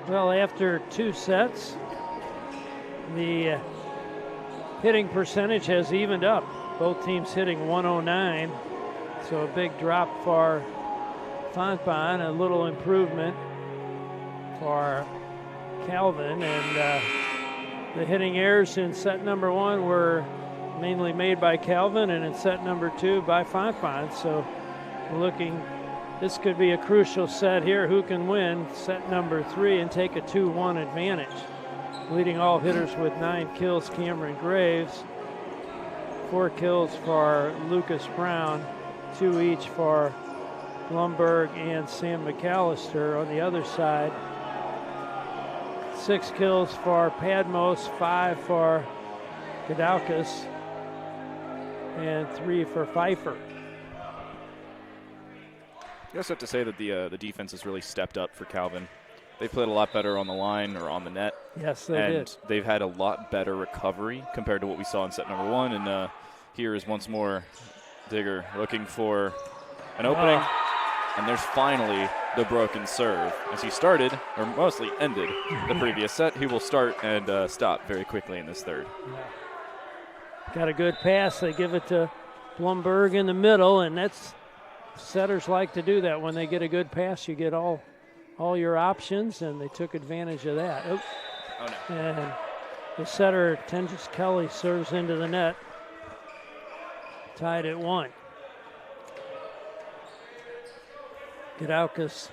Well, after 2 sets, the hitting percentage has evened up. Both teams hitting 109, so a big drop for Fontbonne, a little improvement for Calvin, and the hitting errors in set number 1 were mainly made by Calvin, and in set number 2 by Fontbonne. So this could be a crucial set here. Who can win set number 3 and take a 2-1 advantage? Leading all hitters with 9 kills, Cameron Graves. 4 kills for Lucas Brown, 2 each for Blumberg and Sam McAllister. On the other side, 6 kills for Padmos, 5 for Gadaukas, and 3 for Pfeiffer. You also have to say that the defense has really stepped up for Calvin. They played a lot better on the line or on the net. Yes, they and did. They've had a lot better recovery compared to what we saw in set number 1. And here is once more Digger looking for an opening. And there's finally the broken serve. As he started, or mostly ended, the previous set, he will start and stop very quickly in this third. Got a good pass. They give it to Blumberg in the middle, and setters like to do that. When they get a good pass, you get all your options, and they took advantage of that. Oh no. And the setter, Tengis Kelly, serves into the net. Tied at 1. Gadaukas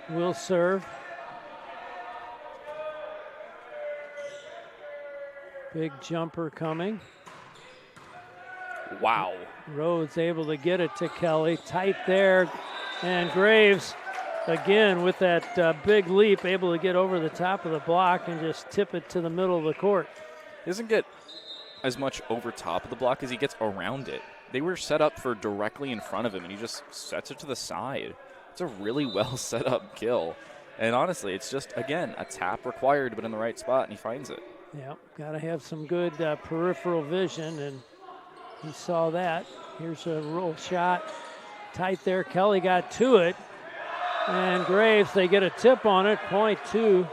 will serve. Big jumper coming. Wow. Rhodes able to get it to Kelly. Tight there. And Graves, again, with that big leap, able to get over the top of the block and just tip it to the middle of the court. He doesn't get as much over top of the block as he gets around it. They were set up for directly in front of him, and he just sets it to the side. It's a really well set up kill. And honestly, it's just, again, a tap required, but in the right spot, and he finds it. Yeah, got to have some good peripheral vision, and he saw that. Here's a roll shot. Tight there. Kelly got to it. And Graves, they get a tip on it. Point to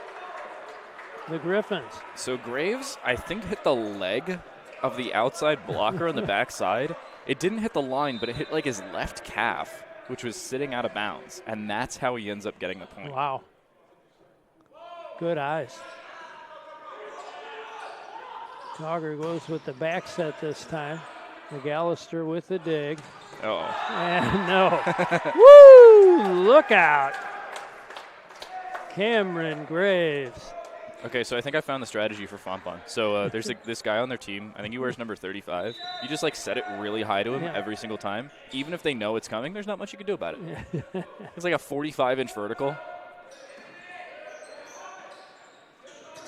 the Griffins. So Graves, I think, hit the leg of the outside blocker on the backside. It didn't hit the line, but it hit like his left calf, which was sitting out of bounds. And that's how he ends up getting the point. Wow. Good eyes. Dogger goes with the back set this time. McAllister with the dig. Oh. And no. Woo! Look out. Cameron Graves. Okay, so I think I found the strategy for Fontbonne. So there's this guy on their team. I think he wears number 35. You just set it really high to him every single time. Even if they know it's coming, there's not much you can do about it. It's like a 45-inch vertical.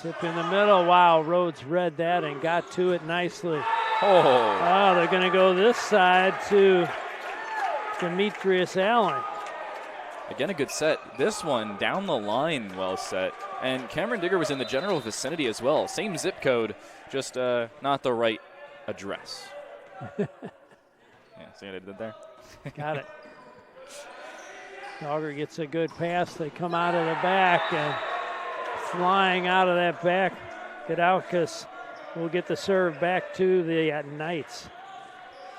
Tip in the middle. Wow, Rhodes read that and got to it nicely. Oh, they're going to go this side to Demetrius Allen. Again, a good set. This one, down the line, well set. And Cameron Digger was in the general vicinity as well. Same zip code, just not the right address. Yeah, see what I did there? Got it. Dogger gets a good pass. They come out of the back, and flying out of that back, Gadaukas will get the serve back to the Knights.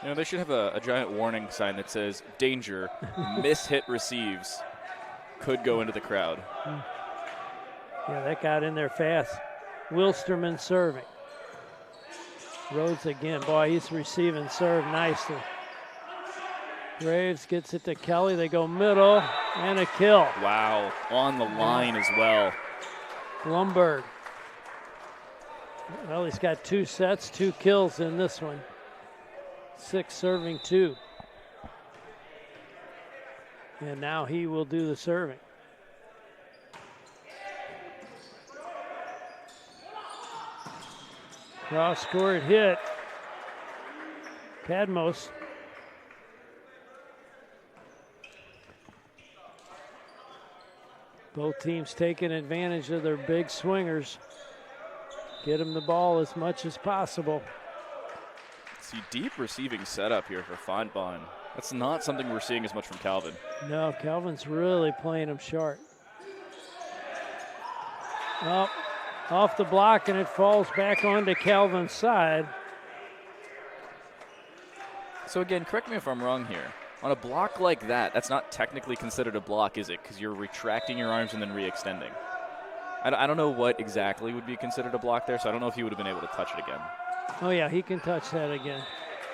You know, they should have a giant warning sign that says, danger, miss-hit receives, could go into the crowd. Yeah, that got in there fast. Wilsterman serving. Rhodes again. Boy, he's receiving serve nicely. Graves gets it to Kelly. They go middle, and a kill. Wow, on the line as well. Blumberg. Well, he's got 2 sets, 2 kills in this one. 6 serving 2. And now he will do the serving. Cross court hit. Padmos. Both teams taking advantage of their big swingers. Get them the ball as much as possible. See, deep receiving setup here for Fontbonne. That's not something we're seeing as much from Calvin. No, Calvin's really playing him short. Well, off the block, and it falls back onto Calvin's side. So again, correct me if I'm wrong here. On a block like that, that's not technically considered a block, is it? Because you're retracting your arms and then re-extending. I don't know what exactly would be considered a block there, so I don't know if he would have been able to touch it again. Oh, yeah, he can touch that again.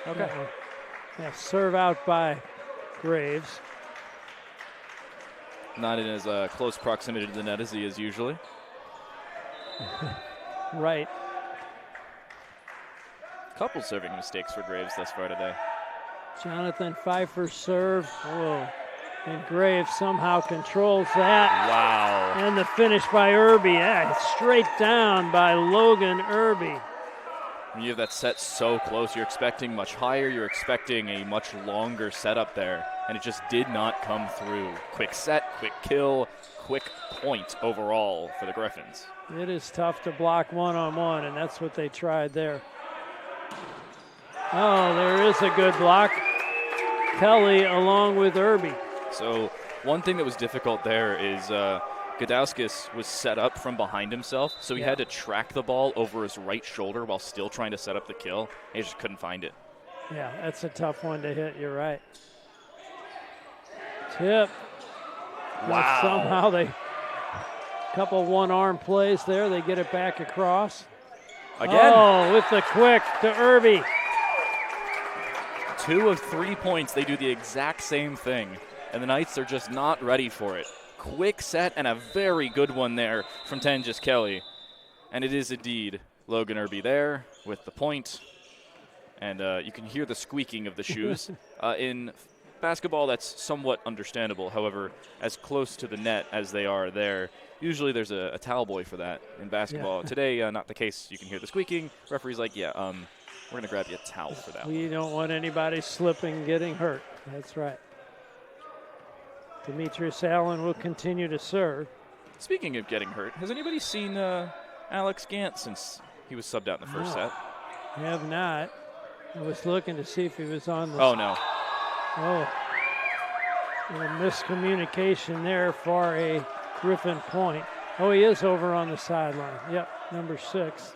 Okay. Yeah, serve out by Graves. Not in as close proximity to the net as he is usually. Right. Couple serving mistakes for Graves thus far today. Jonathan Pfeiffer serve. Whoa. And Graves somehow controls that. Wow. And the finish by Irby. Yeah, straight down by Logan Irby. When you have that set so close, you're expecting much higher, you're expecting a much longer setup there, and it just did not come through. Quick set, quick kill, quick point overall for the Griffins. It is tough to block one-on-one, and that's what they tried there. Oh, there is a good block. Kelly along with Irby. So one thing that was difficult there is Gadauskas was set up from behind himself, so he had to track the ball over his right shoulder while still trying to set up the kill. He just couldn't find it. Yeah, that's a tough one to hit. You're right. Tip. Wow. But somehow they, couple one-arm plays there. They get it back across. Again. Oh, with the quick to Irby. 2 of 3 points, they do the exact same thing, and the Knights are just not ready for it. Quick set and a very good one there from Tanjus Kelly. And it is indeed Logan Irby there with the point. And you can hear the squeaking of the shoes. In basketball, that's somewhat understandable. However, as close to the net as they are there, usually there's a towel boy for that in basketball. Yeah. Today, not the case. You can hear the squeaking. Referee's like, yeah, we're going to grab you a towel for that. We don't want anybody slipping, getting hurt. That's right. Demetrius Allen will continue to serve. Speaking of getting hurt, has anybody seen Alex Gant since he was subbed out in the first set? I have not. I was looking to see if he was on the. Oh, no. Oh. A miscommunication there for a Griffin point. Oh, he is over on the sideline. Yep, number 6.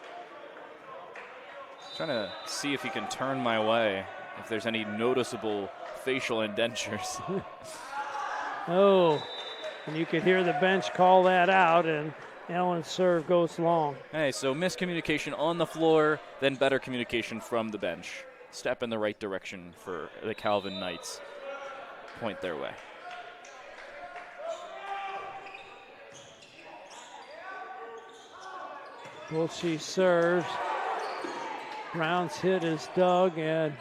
Trying to see if he can turn my way, if there's any noticeable facial indentures. Oh, and you could hear the bench call that out, and Allen's serve goes long. Hey, so miscommunication on the floor, then better communication from the bench. Step in the right direction for the Calvin Knights. Point their way. Wiltshire serves. Brown's hit is dug, and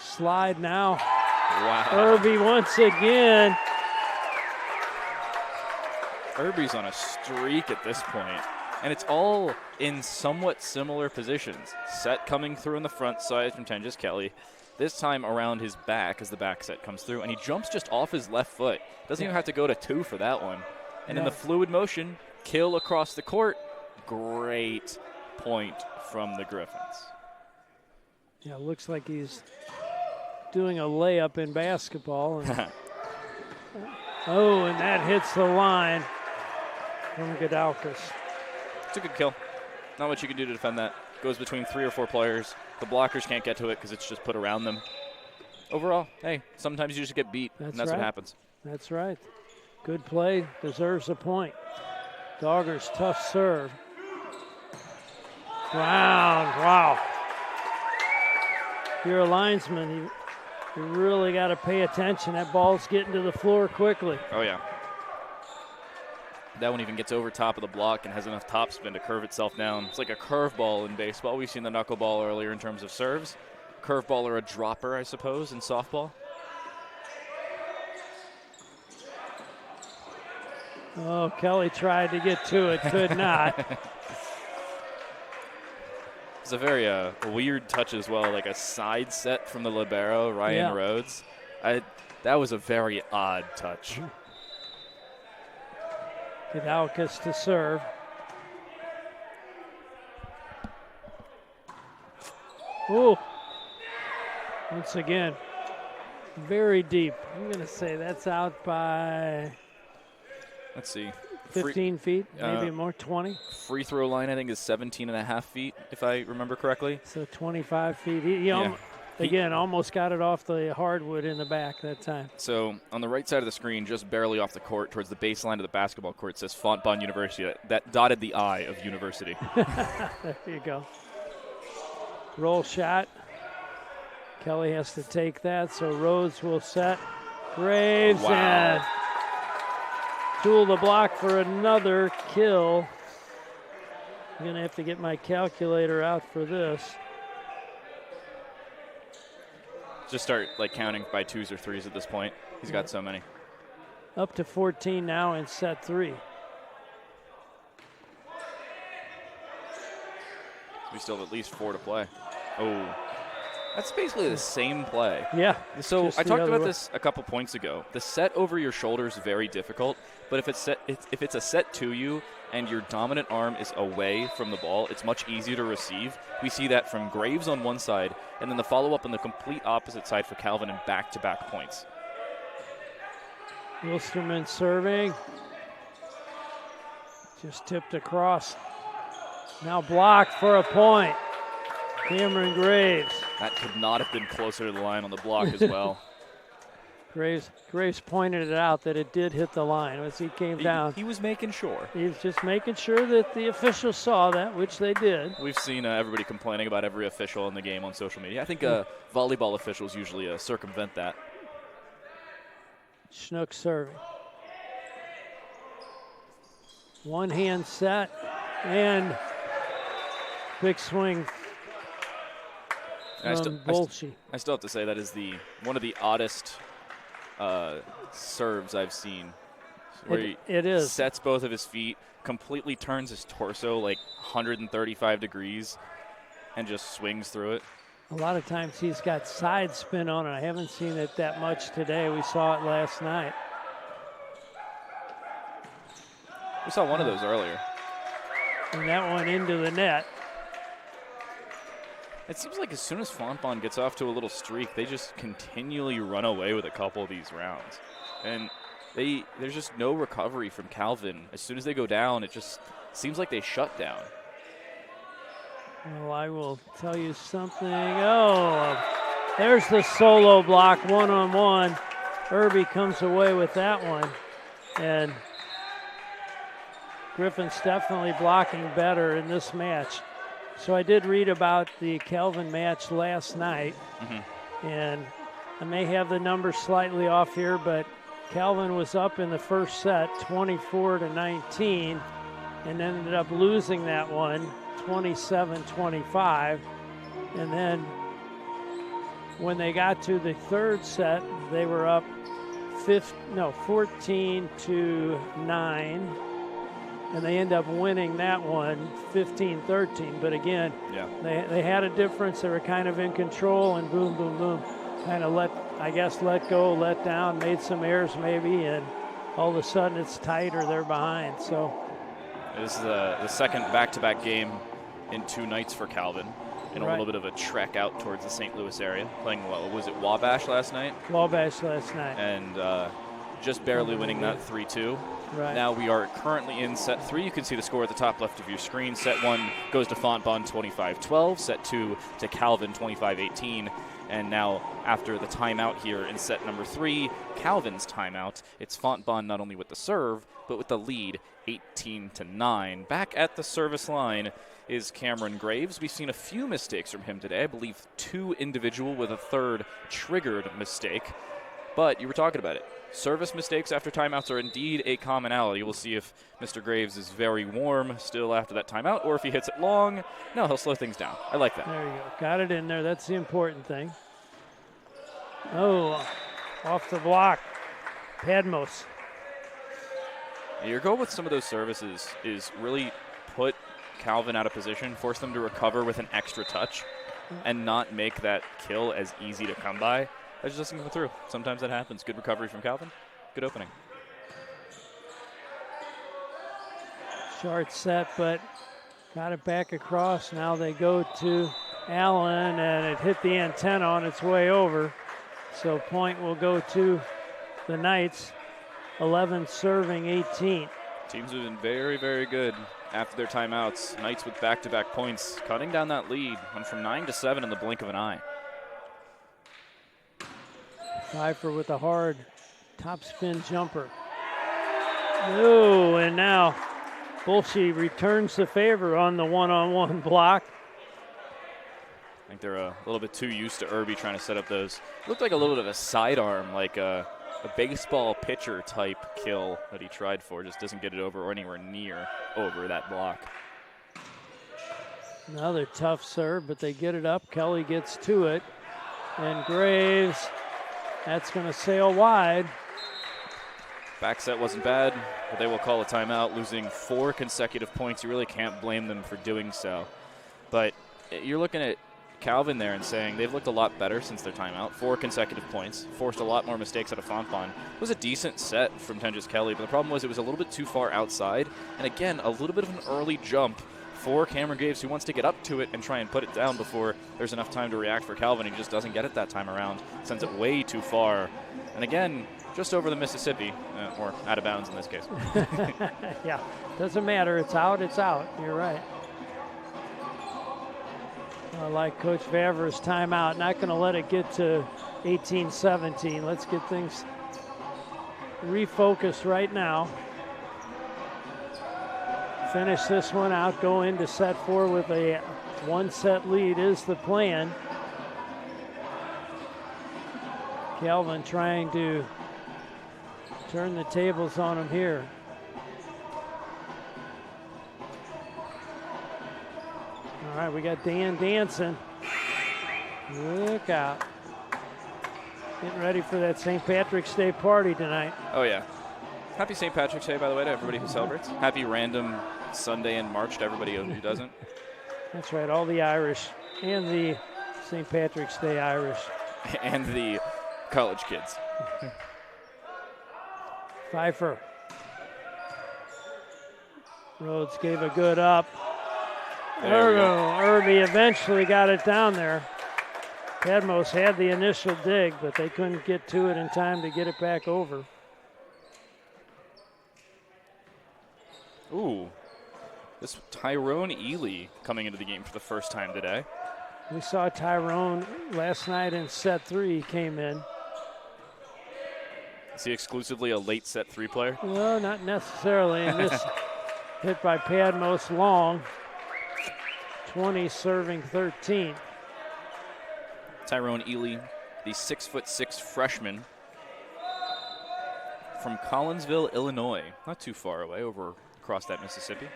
slide now. Wow. Irby once again. Irby's on a streak at this point, and it's all in somewhat similar positions. Set coming through in the front side from Tanjus Kelly. This time around his back as the back set comes through, and he jumps just off his left foot. Doesn't even have to go to 2 for that one. And in the fluid motion, kill across the court. Great point from the Griffins. Yeah, looks like he's doing a layup in basketball. And oh, and that hits the line from Godalkas. It's a good kill. Not much you can do to defend that. Goes between 3 or 4 players. The blockers can't get to it because it's just put around them. Overall, hey, sometimes you just get beat, and that's right. what happens. That's right. Good play, deserves a point. Doggers, tough serve. Wow. If you're a linesman, you really got to pay attention. That ball's getting to the floor quickly. Oh, yeah. That one even gets over top of the block and has enough topspin to curve itself down. It's like a curveball in baseball. We've seen the knuckleball earlier in terms of serves. Curveball or a dropper, I suppose, in softball. Oh, Kelly tried to get to it, could not. It's a very weird touch as well, like a side set from the libero, Ryan Rhodes. That was a very odd touch. Godalkas to serve. Ooh. Once again, very deep. I'm going to say that's out by... Let's see. 15 feet, maybe more, 20. Free throw line, I think, is 17.5 feet, if I remember correctly. So 25 feet. He almost got it off the hardwood in the back that time. So on the right side of the screen, just barely off the court, towards the baseline of the basketball court, says Fontbonne University. That dotted the I of university. There you go. Roll shot. Kelly has to take that, so Rhodes will set. Graves and Tool the block for another kill. I'm going to have to get my calculator out for this. Just start counting by twos or threes at this point. He's got so many. Up to 14 now in set 3. We still have at least 4 to play. Oh, that's basically the same play. Yeah. So I talked about this a couple points ago. The set over your shoulder is very difficult, but if it's a set to you and your dominant arm is away from the ball, it's much easier to receive. We see that from Graves on one side, and then the follow-up on the complete opposite side for Calvin in back-to-back points. Wilstermann serving. Just tipped across. Now blocked for a point. Cameron Graves. That could not have been closer to the line on the block as well. Graves pointed it out that it did hit the line as he came down. He was making sure. He was just making sure that the officials saw that, which they did. We've seen everybody complaining about every official in the game on social media. I think volleyball officials usually circumvent that. Schnook serving. One hand set and big swing. I still have to say that is one of the oddest serves I've seen. Where it is. Sets both of his feet, completely turns his torso 135 degrees, and just swings through it. A lot of times he's got side spin on it. I haven't seen it that much today. We saw it last night. We saw one of those earlier. And that one into the net. It seems like as soon as Fontbonne gets off to a little streak, they just continually run away with a couple of these rounds. And there's just no recovery from Calvin. As soon as they go down, it just seems like they shut down. Well, I will tell you something. Oh, there's the solo block, one-on-one. Irby comes away with that one. And Griffin's definitely blocking better in this match. So I did read about the Calvin match last night, and I may have the numbers slightly off here, but Calvin was up in the first set 24-19 and ended up losing that one 27-25. And then when they got to the third set, they were up 14-9. And they end up winning that one 15-13. But again, they had a difference. They were kind of in control, and boom, boom, boom. Kind of let go, let down, made some errors maybe, and all of a sudden it's tight or they're behind. So this is the second back-to-back game in 2 nights for Calvin, and a little bit of a trek out towards the St. Louis area. Playing, was it Wabash last night? Wabash last night. And just barely winning that 3-2. Right. Now we are currently in set 3. You can see the score at the top left of your screen. Set 1 goes to Fontbonne 25-12. Set 2 to Calvin 25-18. And now after the timeout here in set number 3, Calvin's timeout, it's Fontbonne not only with the serve, but with the lead 18-9. Back at the service line is Cameron Graves. We've seen a few mistakes from him today. I believe 2 individual with a third triggered mistake. But you were talking about it. Service mistakes after timeouts are indeed a commonality. We'll see if Mr. Graves is very warm still after that timeout, or if he hits it long. No, he'll slow things down. I like that. There you go. Got it in there. That's the important thing. Oh, off the block. Padmos. Your goal with some of those services is really put Calvin out of position, force them to recover with an extra touch, and not make that kill as easy to come by. That just doesn't go through. Sometimes that happens. Good recovery from Calvin. Good opening. Short set, but got it back across. Now they go to Allen, and it hit the antenna on its way over. So point will go to the Knights. 11 serving 18. Teams have been very, very good after their timeouts. Knights with back-to-back points, cutting down that lead. Went from 9 to 7 in the blink of an eye. Pfeiffer with a hard top spin jumper. No, and now Bolshe returns the favor on the one-on-one block. I think they're a little bit too used to Irby trying to set up those. Looked like a little bit of a sidearm, like a baseball pitcher type kill that he tried for. Just doesn't get it over or anywhere near over that block. Another tough serve, but they get it up. Kelly gets to it. And Graves, that's going to sail wide. Back set wasn't bad, but they will call a timeout, losing 4 consecutive points. You really can't blame them for doing so. But you're looking at Calvin there and saying they've looked a lot better since their timeout. 4 consecutive points, forced a lot more mistakes out of Fontbonne. It was a decent set from Tenjis Kelly, but the problem was it was a little bit too far outside. And again, a little bit of an early jump for Cameron Graves, who wants to get up to it and try and put it down before there's enough time to react for Calvin. He just doesn't get it that time around, sends it way too far. And again, just over the Mississippi, or out of bounds in this case. Yeah, doesn't matter. It's out, it's out. You're right. I like Coach Vaver's timeout. Not going to let it get to 18-17. Let's get things refocused right now. Finish this one out, go into set 4 with a 1-set lead is the plan. Calvin trying to turn the tables on him here. All right, we got Dan dancing. Look out. Getting ready for that St. Patrick's Day party tonight. Oh, yeah. Happy St. Patrick's Day, by the way, to everybody who celebrates. Happy random Sunday in March to everybody who doesn't. That's right, all the Irish and the St. Patrick's Day Irish. And the college kids. Pfeiffer. Rhodes gave a good up. Irby eventually got it down there. Padmos had the initial dig, but they couldn't get to it in time to get it back over. Ooh, this Tyrone Ely coming into the game for the first time today. We saw Tyrone last night in set 3. He came in. Is he exclusively a late set 3 player? No, not necessarily. And this hit by Padmos long. 20 serving 13. Tyrone Ely, the 6'6" freshman from Collinsville, Illinois. Not too far away, over across that Mississippi.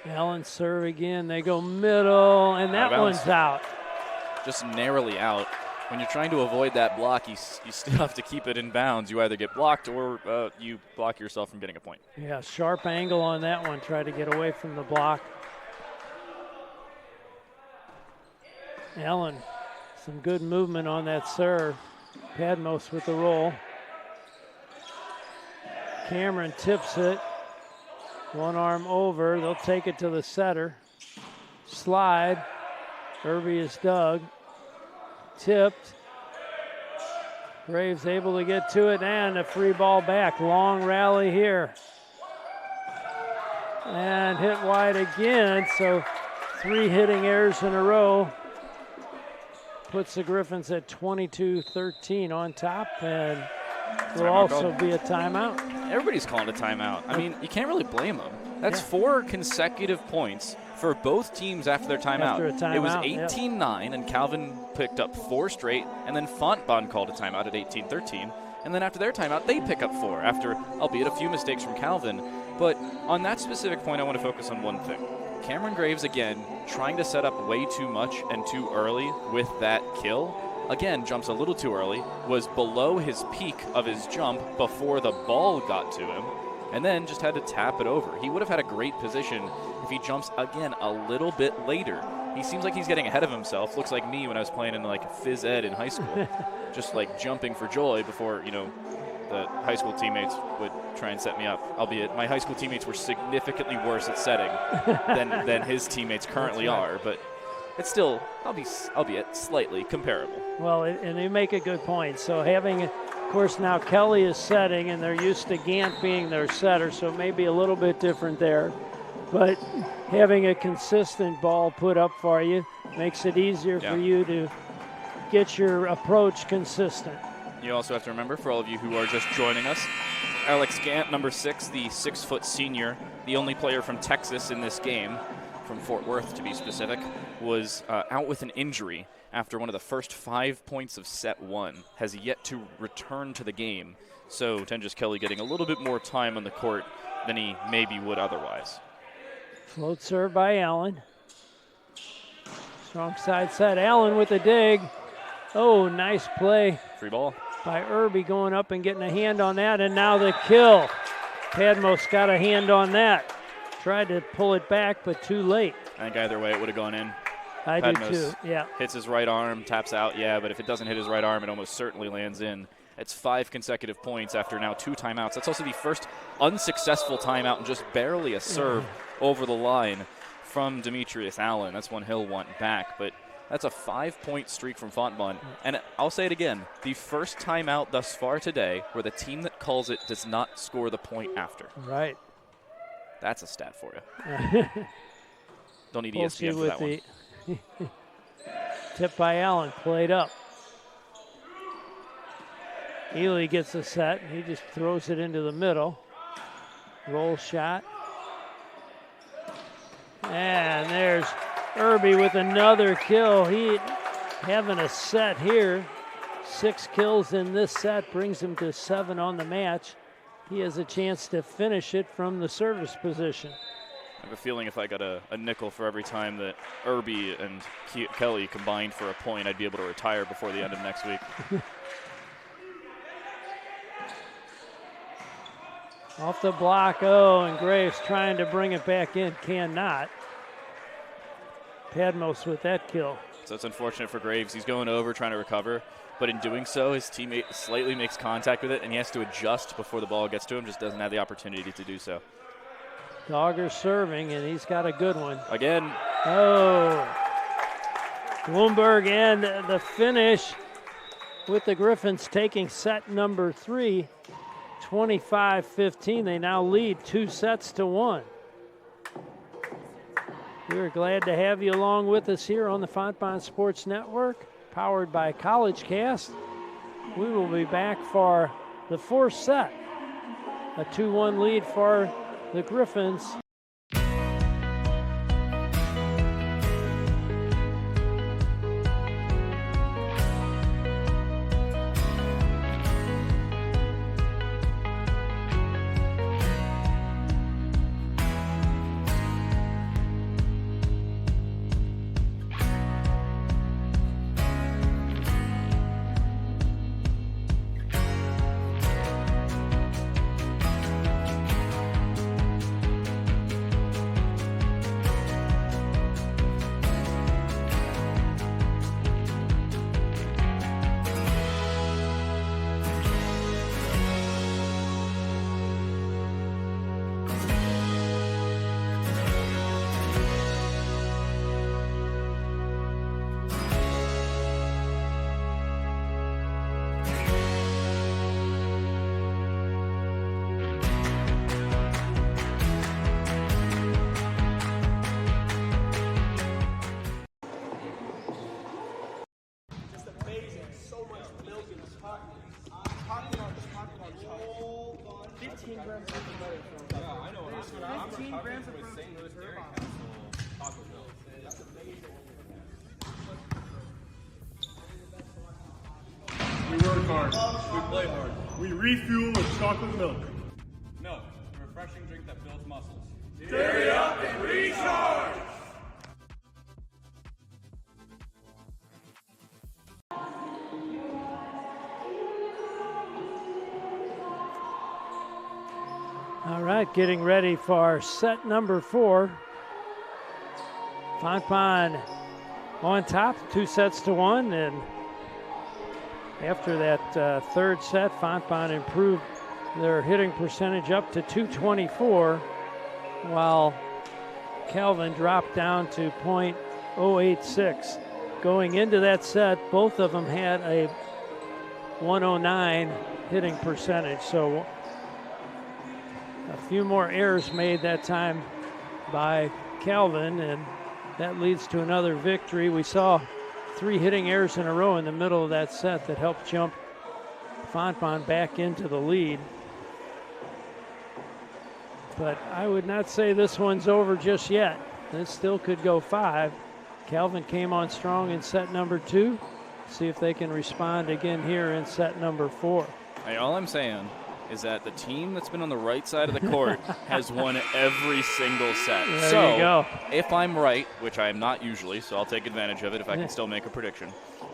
Allen serve again. They go middle, and that one's out. Just narrowly out. When you're trying to avoid that block, you still have to keep it in bounds. You either get blocked or you block yourself from getting a point. Yeah, sharp angle on that one. Try to get away from the block. Allen, some good movement on that serve. Padmos with the roll. Cameron tips it. One arm over. They'll take it to the setter. Slide. Irby is dug. Tipped. Graves able to get to it, and a free ball back. Long rally here. And hit wide again, so 3 hitting errors in a row. Puts the Griffins at 22-13 on top, and will also be a timeout. Everybody's calling a timeout. I mean, you can't really blame them. That's 4 consecutive points for both teams after their timeout. After a timeout, it was 18-9, and Calvin picked up 4 straight, and then Fontbonne called a timeout at 18-13. And then after their timeout, they pick up 4 after, albeit a few mistakes from Calvin. But on that specific point, I want to focus on one thing. Cameron Graves, again, trying to set up way too much and too early with that kill. Again, jumps a little too early, was below his peak of his jump before the ball got to him, and then just had to tap it over. He would have had a great position if he jumps, again, a little bit later. He seems like he's getting ahead of himself. Looks like me when I was playing in like phys ed in high school. Just like jumping for joy before, you know, the high school teammates would try and set me up. Albeit my high school teammates were significantly worse at setting than his teammates currently are. But it's still, albeit slightly comparable. Well, and they make a good point. So having course, now Kelly is setting, and they're used to Gant being their setter, so it may be a little bit different there. But having a consistent ball put up for you makes it easier for you to get your approach consistent. You also have to remember, for all of you who are just joining us, Alex Gant, number 6, the 6-foot senior, the only player from Texas in this game, from Fort Worth to be specific, was out with an injury after one of the first 5 points of set 1, has yet to return to the game. So Tenjis Kelly getting a little bit more time on the court than he maybe would otherwise. Float serve by Allen. Strong side set. Allen with a dig. Oh, nice play. Free ball. By Irby going up and getting a hand on that, and now the kill. Padmos got a hand on that. Tried to pull it back, but too late. I think either way it would have gone in. I Padmos do too, yeah. Hits his right arm, taps out, but if it doesn't hit his right arm, it almost certainly lands in. It's 5 consecutive points after now 2 timeouts. That's also the first unsuccessful timeout and just barely a serve over the line from Demetrius Allen. That's one he'll want back, but that's a 5-point streak from Fontbonne. And I'll say it again, the first timeout thus far today where the team that calls it does not score the point after. Right. That's a stat for you. Don't need ESPN for that one. Tip by Allen, played up. Ely gets a set. He just throws it into the middle. Roll shot. And there's Irby with another kill. He having a set here. 6 kills in this set brings him to 7 on the match. He has a chance to finish it from the service position. I have a feeling if I got a nickel for every time that Irby and Kelly combined for a point, I'd be able to retire before the end of next week. Off the block, and Graves trying to bring it back in, cannot. Padmos with that kill. So it's unfortunate for Graves. He's going over, trying to recover, but in doing so, his teammate slightly makes contact with it, and he has to adjust before the ball gets to him, just doesn't have the opportunity to do so. Dogger serving, and he's got a good one. Again. Oh. Bloomberg, and the finish with the Griffins taking set number 3, 25-15. They now lead 2 sets to 1. We're glad to have you along with us here on the Fontbonne Sports Network, powered by CollegeCast. We will be back for the 4th set. A 2-1 lead for the Griffins. We work hard. We play hard. We refuel with chocolate milk. Milk, a refreshing drink that builds muscles. Hurry up and recharge! All right, getting ready for set number 4. Fontbonne on top, 2 sets to 1, and after that 3rd set, Fontbonne improved their hitting percentage up to .224, while Calvin dropped down to .086. Going into that set, both of them had a 109 hitting percentage. So a few more errors made that time by Calvin, and that leads to another victory. We saw 3 hitting errors in a row in the middle of that set that helped jump Fontbonne back into the lead. But I would not say this one's over just yet. This still could go 5. Calvin came on strong in set number 2. See if they can respond again here in set number 4. Hey, all I'm saying is that the team that's been on the right side of the court has won every single set. There you go. If I'm right, which I am not usually, so I'll take advantage of it if I can still make a prediction.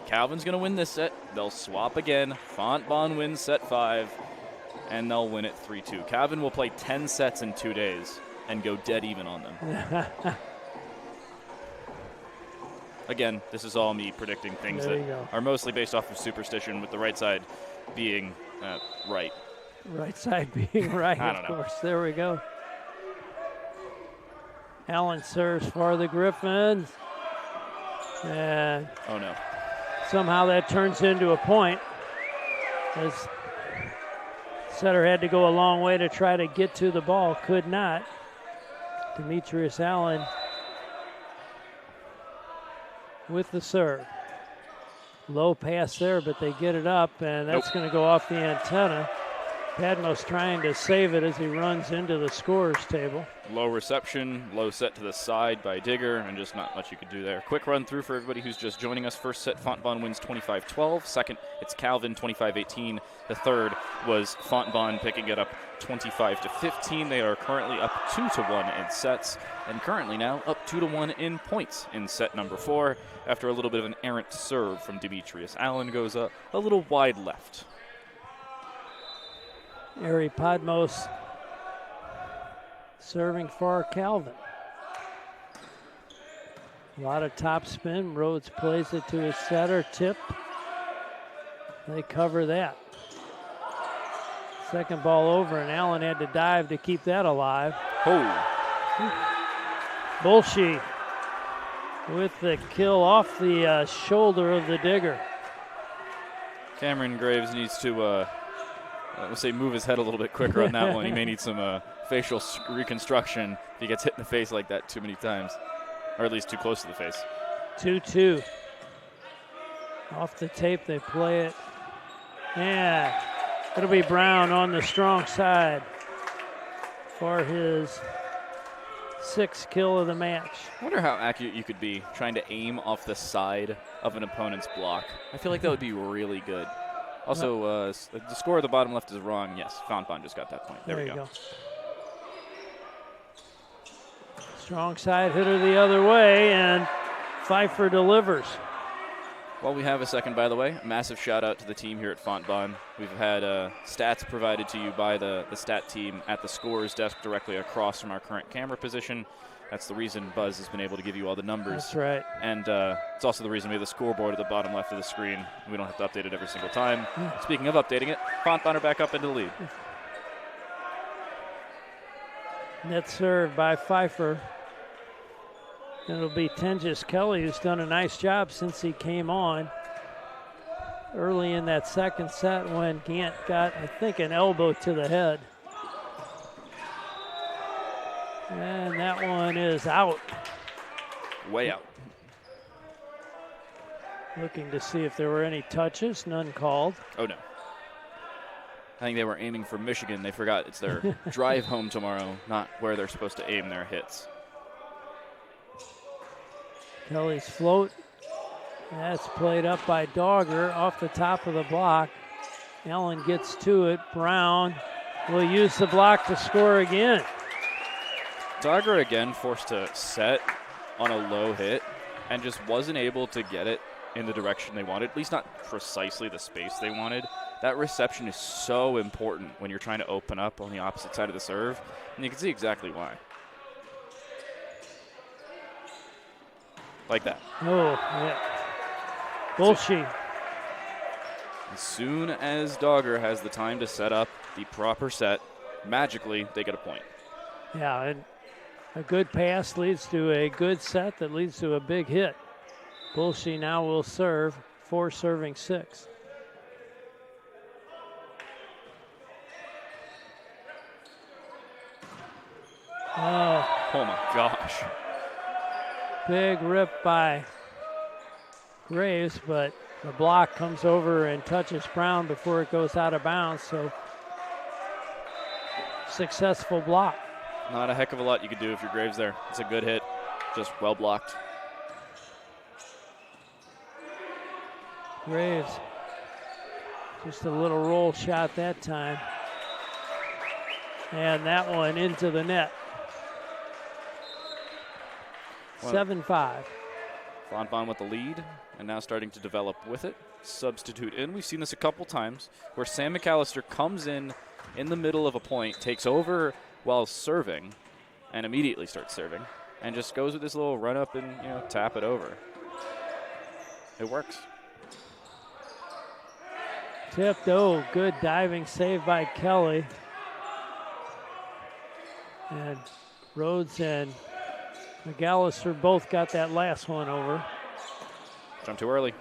Calvin's going to win this set. They'll swap again. Fontbonne wins set 5, and they'll win it 3-2. Calvin will play 10 sets in 2 days and go dead even on them. Again, this is all me predicting things that are mostly based off of superstition, with the right side being right. Right side being right, of course. There we go. Allen serves for the Griffins. And oh, no. Somehow that turns into a point, as setter had to go a long way to try to get to the ball. Could not. Demetrius Allen with the serve. Low pass there, but they get it up, and that's going to go off the antenna. Padmos trying to save it as he runs into the scorer's table. Low reception, low set to the side by Digger, and just not much you could do there. Quick run through for everybody who's just joining us. First set, Fontbonne wins 25-12. Second, it's Calvin, 25-18. The third was Fontbonne picking it up 25-15. They are currently up 2-1 in sets, and currently now up 2-1 in points in set number 4. After a little bit of an errant serve from Demetrius Allen, goes a little wide left. Ari Padmos serving for Calvin. A lot of top spin. Rhodes plays it to his setter. Tip. They cover that. Second ball over, and Allen had to dive to keep that alive. Bolshe with the kill off the shoulder of the Digger. Cameron Graves needs to I would say move his head a little bit quicker on that one. He may need some facial reconstruction if he gets hit in the face like that too many times, or at least too close to the face. 2-2. Off the tape, they play it. Yeah, it'll be Brown on the strong side for his 6th kill of the match. I wonder how accurate you could be trying to aim off the side of an opponent's block. I feel like that would be really good. Also, the score at the bottom left is wrong. Yes, Fontbonne just got that point. There we go. Strong side hitter the other way, and Pfeiffer delivers. While we have a second, by the way, a massive shout out to the team here at Fontbonne. We've had stats provided to you by the stat team at the scorer's desk directly across from our current camera position. That's the reason Buzz has been able to give you all the numbers. That's right. And it's also the reason we have the scoreboard at the bottom left of the screen. We don't have to update it every single time. Speaking of updating it, Fontbonne are back up into the lead. Net serve by Pfeiffer. And it'll be Tenjis Kelly, who's done a nice job since he came on early in that second set when Gant got, I think, an elbow to the head. And that one is out. Way out. Looking to see if there were any touches. None called. Oh, no. I think they were aiming for Michigan. They forgot it's their drive home tomorrow, not where they're supposed to aim their hits. Kelly's float. That's played up by Dogger off the top of the block. Allen gets to it. Brown will use the block to score again. Dogger again forced to set on a low hit and just wasn't able to get it in the direction they wanted, at least not precisely the space they wanted. That reception is so important when you're trying to open up on the opposite side of the serve, and you can see exactly why. Like that. Oh, yeah. Bolshe. As soon as Dogger has the time to set up the proper set, magically they get a point. Yeah, and a good pass leads to a good set that leads to a big hit. Bolshe now will serve, 4 serving 6. Oh my gosh. Big rip by Graves, but the block comes over and touches Brown before it goes out of bounds, so successful block. Not a heck of a lot you could do if you're Graves there. It's a good hit, just well blocked. Graves, just a little roll shot that time. And that one into the net. 7-5. Fontbonne with the lead and now starting to develop with it. Substitute in. We've seen this a couple times where Sam McAllister comes in the middle of a point, takes over while serving, and immediately starts serving, and just goes with this little run up and tap it over. It works. Tipped, good diving save by Kelly. And Rhodes and McAllister both got that last one over. Jumped too early.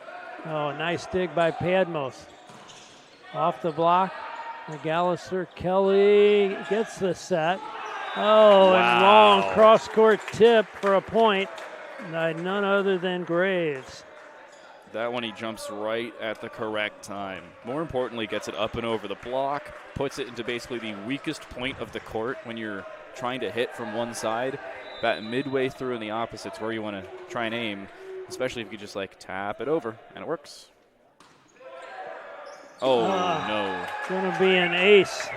Oh, nice dig by Padmos. Off the block, McAllister. Kelly gets the set. Oh, and long cross-court tip for a point by none other than Graves. That one he jumps right at the correct time. More importantly, gets it up and over the block, puts it into basically the weakest point of the court when you're trying to hit from one side. About midway through in the opposite's where you want to try and aim, especially if you just tap it over, and it works. Oh, no. Going to be an ace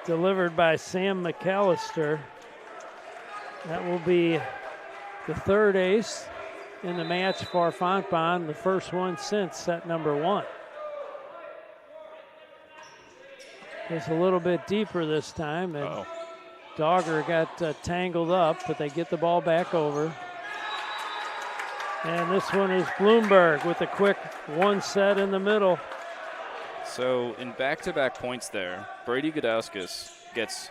delivered by Sam McAllister. That will be the third ace in the match for Fontbonne, the first one since set number 1. It's a little bit deeper this time, and Dogger got tangled up, but they get the ball back over. And this one is Bloomberg with a quick one set in the middle. So in back-to-back points there, Brady Gudauskas gets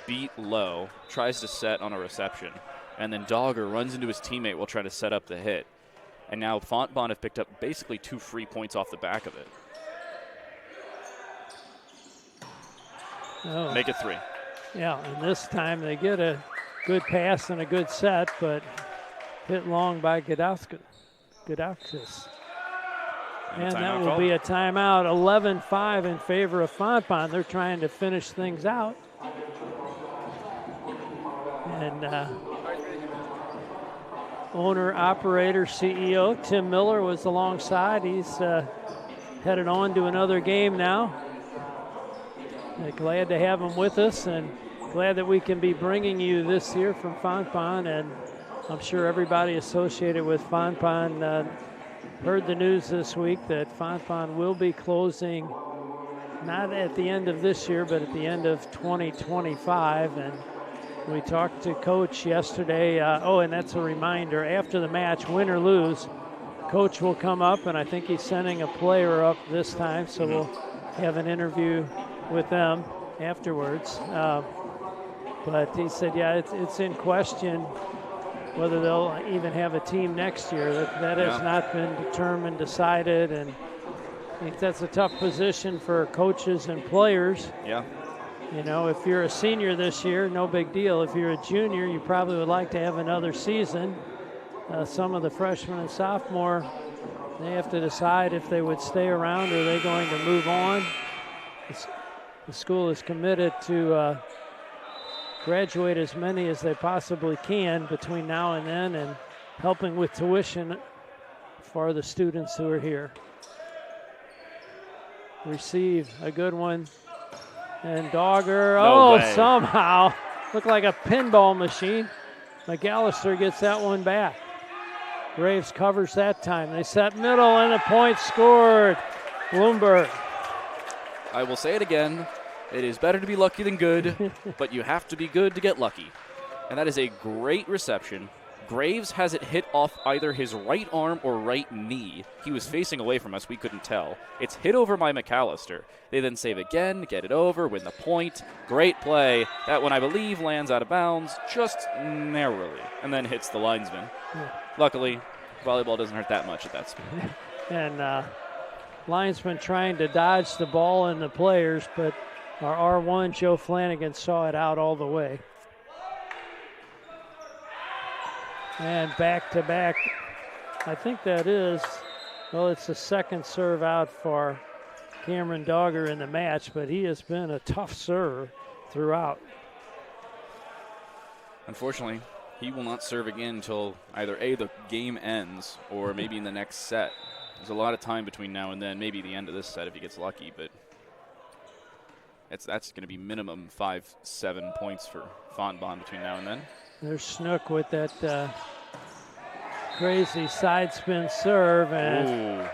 beat low, tries to set on a reception, and then Dogger runs into his teammate while trying to set up the hit. And now Fontbonne have picked up basically 2 free points off the back of it. Oh. Make it 3. Yeah, and this time they get a good pass and a good set, but hit long by Gudauskas. And that will be a timeout. 11-5 in favor of Fontbonne. They're trying to finish things out. And owner, operator, CEO Tim Miller was alongside. He's headed on to another game now. Glad to have him with us, and glad that we can be bringing you this here from Fontbonne. And I'm sure everybody associated with Fontbonne heard the news this week that Fontbonne will be closing not at the end of this year, but at the end of 2025. And we talked to Coach yesterday. And that's a reminder, after the match, win or lose, Coach will come up, and I think he's sending a player up this time, so we'll have an interview with them afterwards. But he said, it's in question whether they'll even have a team next year. That has not been determined, decided, and I think that's a tough position for coaches and players. Yeah. If you're a senior this year, no big deal. If you're a junior, you probably would like to have another season. Some of the freshmen and sophomore, they have to decide if they would stay around or are they going to move on. The school is committed to graduate as many as they possibly can between now and then, and helping with tuition for the students who are here. Receive a good one. And Dogger, somehow, looked like a pinball machine. McAllister gets that one back. Graves covers that time. They set middle, and a point scored. Bloomberg. I will say it again. It is better to be lucky than good, but you have to be good to get lucky. And that is a great reception. Graves has it hit off either his right arm or right knee. He was facing away from us. We couldn't tell. It's hit over by McAllister. They then save again, get it over, win the point. Great play. That one, I believe, lands out of bounds just narrowly and then hits the linesman. Luckily, volleyball doesn't hurt that much at that speed. And linesman trying to dodge the ball and the players, but our R1, Joe Flanagan, saw it out all the way. And back to back. I think that is, well, it's the second serve out for Cameron Dogger in the match, but he has been a tough server throughout. Unfortunately, he will not serve again until either A, the game ends, or maybe in the next set. There's a lot of time between now and then, maybe the end of this set if he gets lucky, but that's going to be minimum 5-7 points for Fontbonne between now and then. There's Snook with that crazy side spin serve, and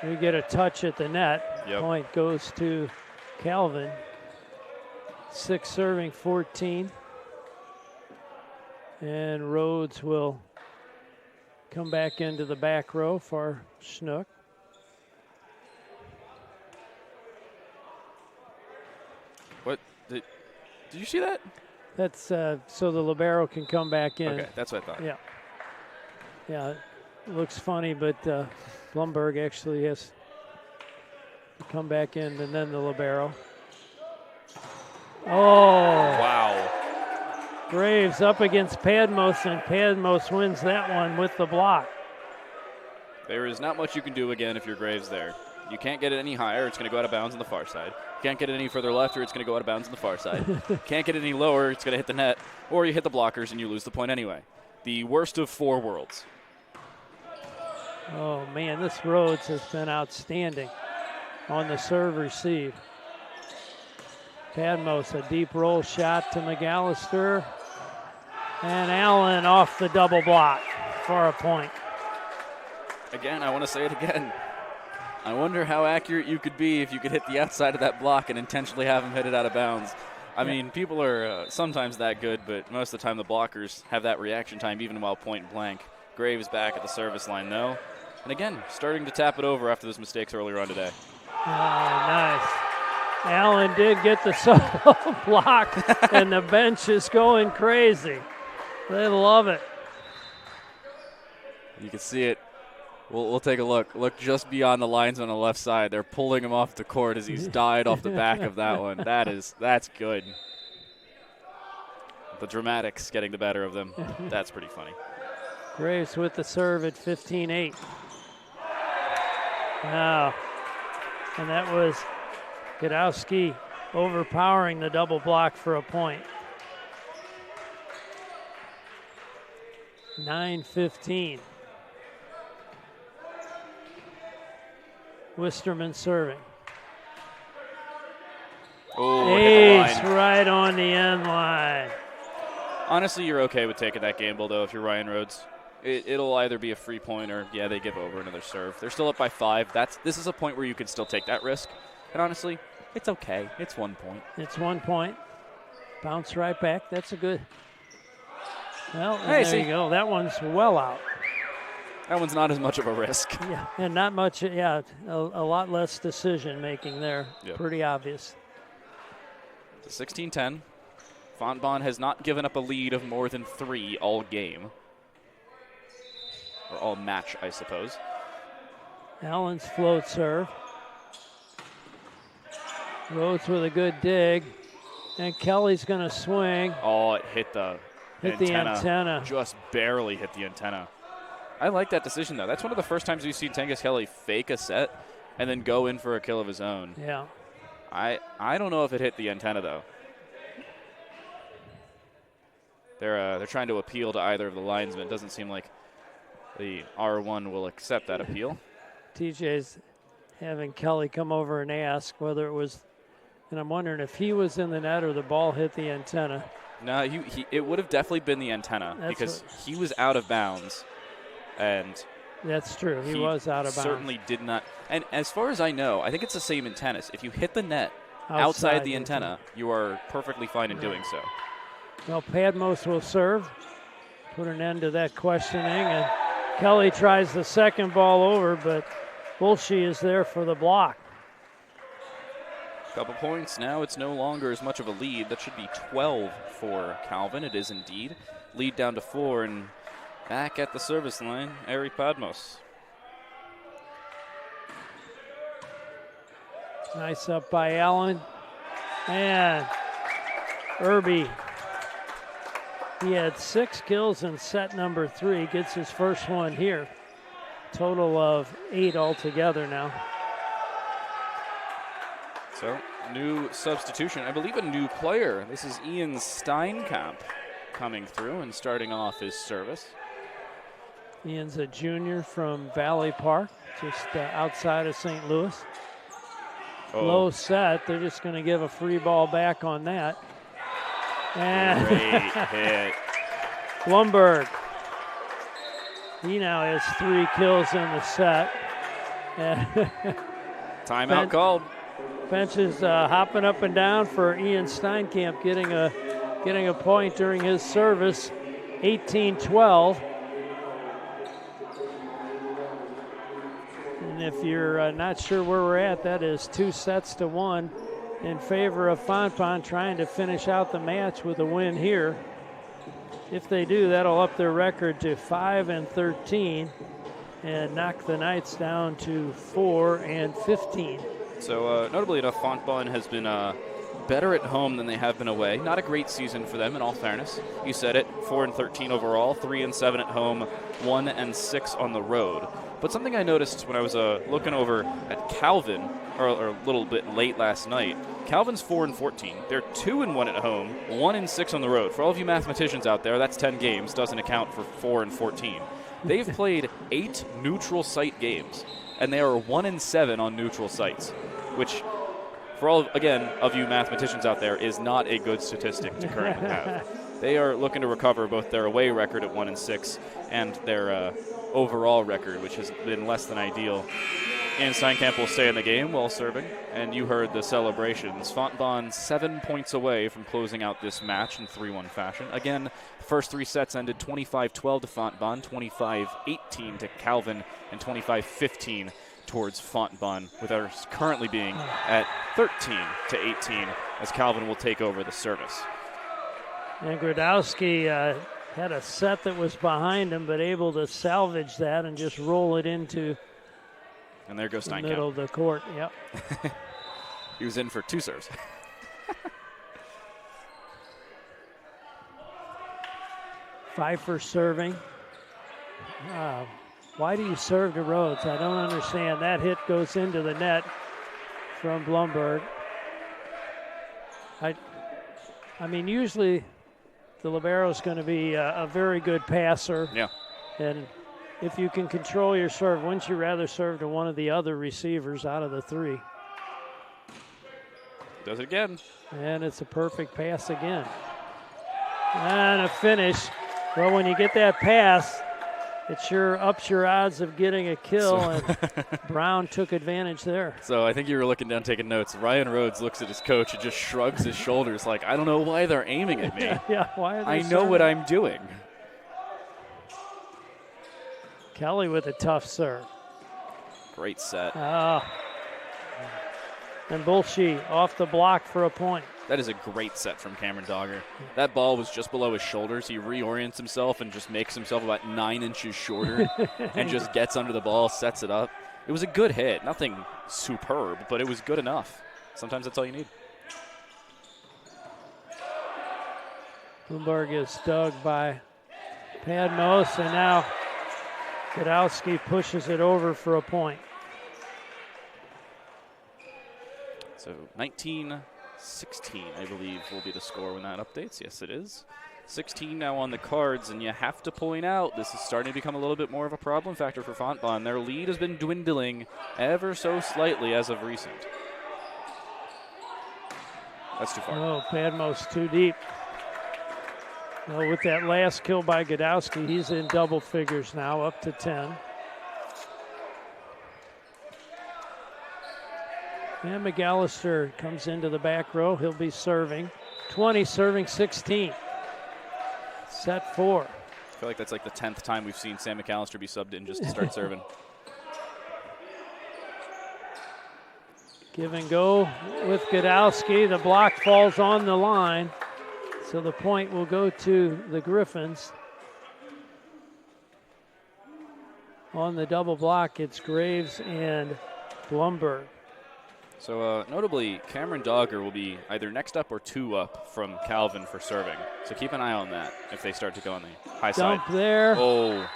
we get a touch at the net. Yep. Point goes to Calvin. 6 serving 14. And Rhodes will come back into the back row for Snook. What? Did you see that? That's so the libero can come back in. Okay, that's what I thought. Yeah. Yeah, it looks funny, but Blumberg actually has to come back in, and then the libero. Oh! Wow. Graves up against Padmos, and Padmos wins that one with the block. There is not much you can do again if you're Graves there. You can't get it any higher, it's going to go out of bounds on the far side. You can't get it any further left, or it's going to go out of bounds on the far side. Can't get it any lower, it's going to hit the net, or you hit the blockers and you lose the point anyway. The worst of 4 worlds. Oh, man, this Rhodes has been outstanding on the serve receive. Padmos, a deep roll shot to McAllister. And Allen off the double block for a point. Again, I want to say it again. I wonder how accurate you could be if you could hit the outside of that block and intentionally have him hit it out of bounds. I mean, people are sometimes that good, but most of the time the blockers have that reaction time even while point blank. Graves back at the service line, though. And again, starting to tap it over after those mistakes earlier on today. Oh, nice. Allen did get the solo block, and the bench is going crazy. They love it. You can see it. We'll take a look. Look just beyond the lines on the left side. They're pulling him off the court as he's died off the back of that one. That's good. The dramatics getting the better of them. That's pretty funny. Graves with the serve at 15-8. Wow. And that was Godowski overpowering the double block for a point. 9-15. Wisterman serving. Oh, Ace right on the end line. Honestly, you're okay with taking that gamble, though, if you're Ryan Rhodes. It'll either be a free point or, yeah, they give over another serve. They're still up by 5. This is a point where you can still take that risk. And honestly, it's okay. It's 1 point. It's 1 point. Bounce right back. That's a good. Well, Hey, there you go. That one's well out. That one's not as much of a risk. Yeah, and not much. Yeah, a lot less decision making there. Yep. Pretty obvious. It's 16-10. Fontbonne has not given up a lead of more than 3 all game. Or all match, I suppose. Allen's float serve. Rhodes with a good dig. And Kelly's going to swing. Oh, it hit the antenna. Just barely hit the antenna. I like that decision, though. That's one of the first times we've seen Tengiz Kelly fake a set and then go in for a kill of his own. Yeah. I don't know if it hit the antenna, though. They're trying to appeal to either of the linesmen. It doesn't seem like the R1 will accept that appeal. TJ's having Kelly come over and ask whether it was, and I'm wondering if he was in the net or the ball hit the antenna. No, it would have definitely been the antenna because he was out of bounds. And that's true. He was out of bounds. Certainly did not. And as far as I know, I think it's the same in tennis. If you hit the net outside the antenna, you are perfectly fine in doing so. Well, Padmos will serve, put an end to that questioning, and Kelly tries the second ball over, but Bolshe is there for the block. Couple points. Now it's no longer as much of a lead. That should be 12 for Calvin. It is indeed. Lead down to 4, and back at the service line, Ari Padmos. Nice up by Allen. And Irby He had 6 kills in set number 3, gets his first one here. Total of 8 altogether now. So, new substitution. I believe a new player. This is Ian Steinkamp coming through and starting off his service. Ian's a junior from Valley Park, just outside of St. Louis. Low set. They're just going to give a free ball back on that. And Great hit. Blumberg. He now has 3 kills in the set. Timeout called. Bench is hopping up and down for Ian Steinkamp, getting a point during his service. 18-12. And if you're not sure where we're at, that is 2-1 in favor of Fontbonne, trying to finish out the match with a win here. If they do, that'll up their record to 5-13 and knock the Knights down to 4-15. So notably enough, Fontbonne has been better at home than they have been away. Not a great season for them, in all fairness. You said it, 4-13 overall, 3-7 at home, 1-6 on the road. But something I noticed when I was looking over at Calvin, or a little bit late last night, Calvin's 4-14. They're 2-1 at home, 1-6 on the road. For all of you mathematicians out there, that's 10 games, doesn't account for 4-14. They've played 8 neutral site games, and they are 1-7 on neutral sites, which, for all, again, of you mathematicians out there, is not a good statistic to currently have. They are looking to recover both their away record at 1-6 and their overall record, which has been less than ideal. And Steinkamp will stay in the game while serving, and you heard the celebrations. Fontbonne 7 points away from closing out this match in 3-1 fashion. Again, the first 3 sets ended 25-12 to Fontbonne, 25-18 to Calvin, and 25-15 towards Fontbonne, with ours currently being at 13-18 as Calvin will take over the service. And Gradowski had a set that was behind him, but able to salvage that and just roll it into and there goes the Steinkamp. middle of the court. Yep. He was in for 2 serves. Pfeiffer serving. Why do you serve to Rhodes? I don't understand. That hit goes into the net from Blumberg. I mean, usually the libero is going to be a very good passer. Yeah. And if you can control your serve, wouldn't you rather serve to one of the other receivers out of the 3? Does it again. And it's a perfect pass again. And a finish. Well, when you get that pass, it sure ups your odds of getting a kill, and Brown took advantage there. So I think you were looking down taking notes. Ryan Rhodes looks at his coach and just shrugs his shoulders like, I don't know why they're aiming at me. Yeah, why are they I know what I'm doing. Kelly with a tough serve. Great set. And Bolshe off the block for a point. That is a great set from Cameron Dogger. That ball was just below his shoulders. He reorients himself and just makes himself about 9 inches shorter and just gets under the ball, sets it up. It was a good hit. Nothing superb, but it was good enough. Sometimes that's all you need. Bloomberg is dug by Padmos, and now Godowski pushes it over for a point. So 19-16, I believe, will be the score when that updates. Yes, it is. 16 now on the cards, and you have to point out this is starting to become a little bit more of a problem factor for Fontbonne. Their lead has been dwindling ever so slightly as of recent. That's too far. Oh, Padmos too deep. Well, with that last kill by Godowski, he's in double figures now, up to 10. And McAllister comes into the back row. He'll be serving. 20, serving 16. Set 4. I feel like that's like the 10th time we've seen Sam McAllister be subbed in just to start serving. Give and go with Godowski. The block falls on the line. So the point will go to the Griffins. On the double block, it's Graves and Blumberg. So notably, Cameron Dogger will be either next up or 2 up from Calvin for serving. So keep an eye on that if they start to go on the high side. Dump there. Oh.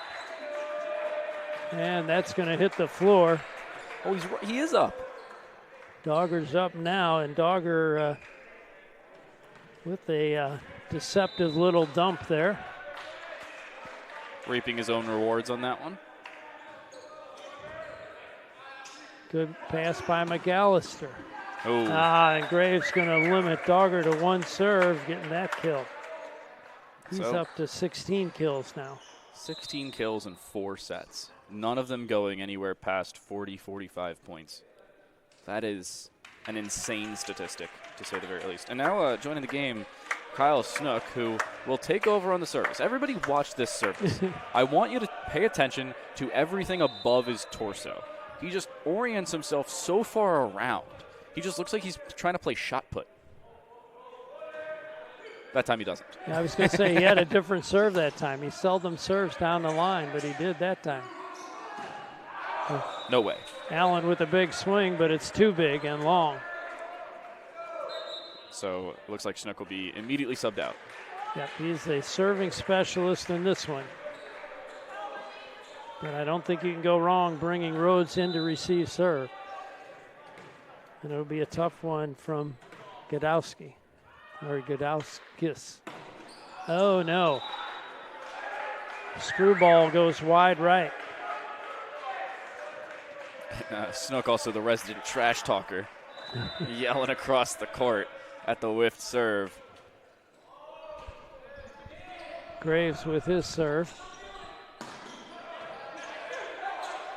And that's going to hit the floor. Oh, he is up. Dogger's up now, and Dogger with a deceptive little dump there. Reaping his own rewards on that one. Good pass by McAllister. Oh. And Graves going to limit Dogger to 1 serve, getting that kill. He's up to 16 kills now. 16 kills in 4 sets. None of them going anywhere past 40, 45 points. That is an insane statistic, to say the very least. And now joining the game, Kyle Snook, who will take over on the service. Everybody watch this service. I want you to pay attention to everything above his torso. He just orients himself so far around. He just looks like he's trying to play shot put. That time he doesn't. Yeah, I was going to say he had a different serve that time. He seldom serves down the line, but he did that time. No way. Allen with a big swing, but it's too big and long. So it looks like Snook will be immediately subbed out. Yep, he's a serving specialist in this one. But I don't think you can go wrong bringing Rhodes in to receive serve. And it'll be a tough one from Godowski, or Godowskis. Oh, no. Screwball goes wide right. Snook, also the resident trash talker, yelling across the court at the whiffed serve. Graves with his serve.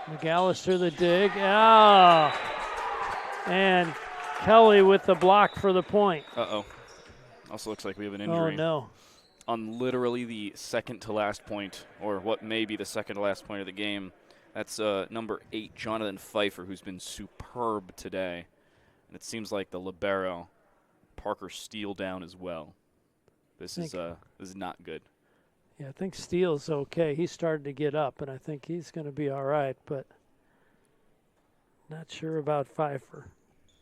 McAllister the dig. And Kelly with the block for the point. Uh-oh. Also looks like we have an injury. Oh, no. On literally the second to last point, or what may be the second to last point of the game. That's number 8, Jonathan Pfeiffer, who's been superb today. And it seems like the libero, Parker Steele, down as well. This is not good. Yeah, I think Steele's okay. He started to get up, and I think he's going to be all right, but not sure about Pfeiffer.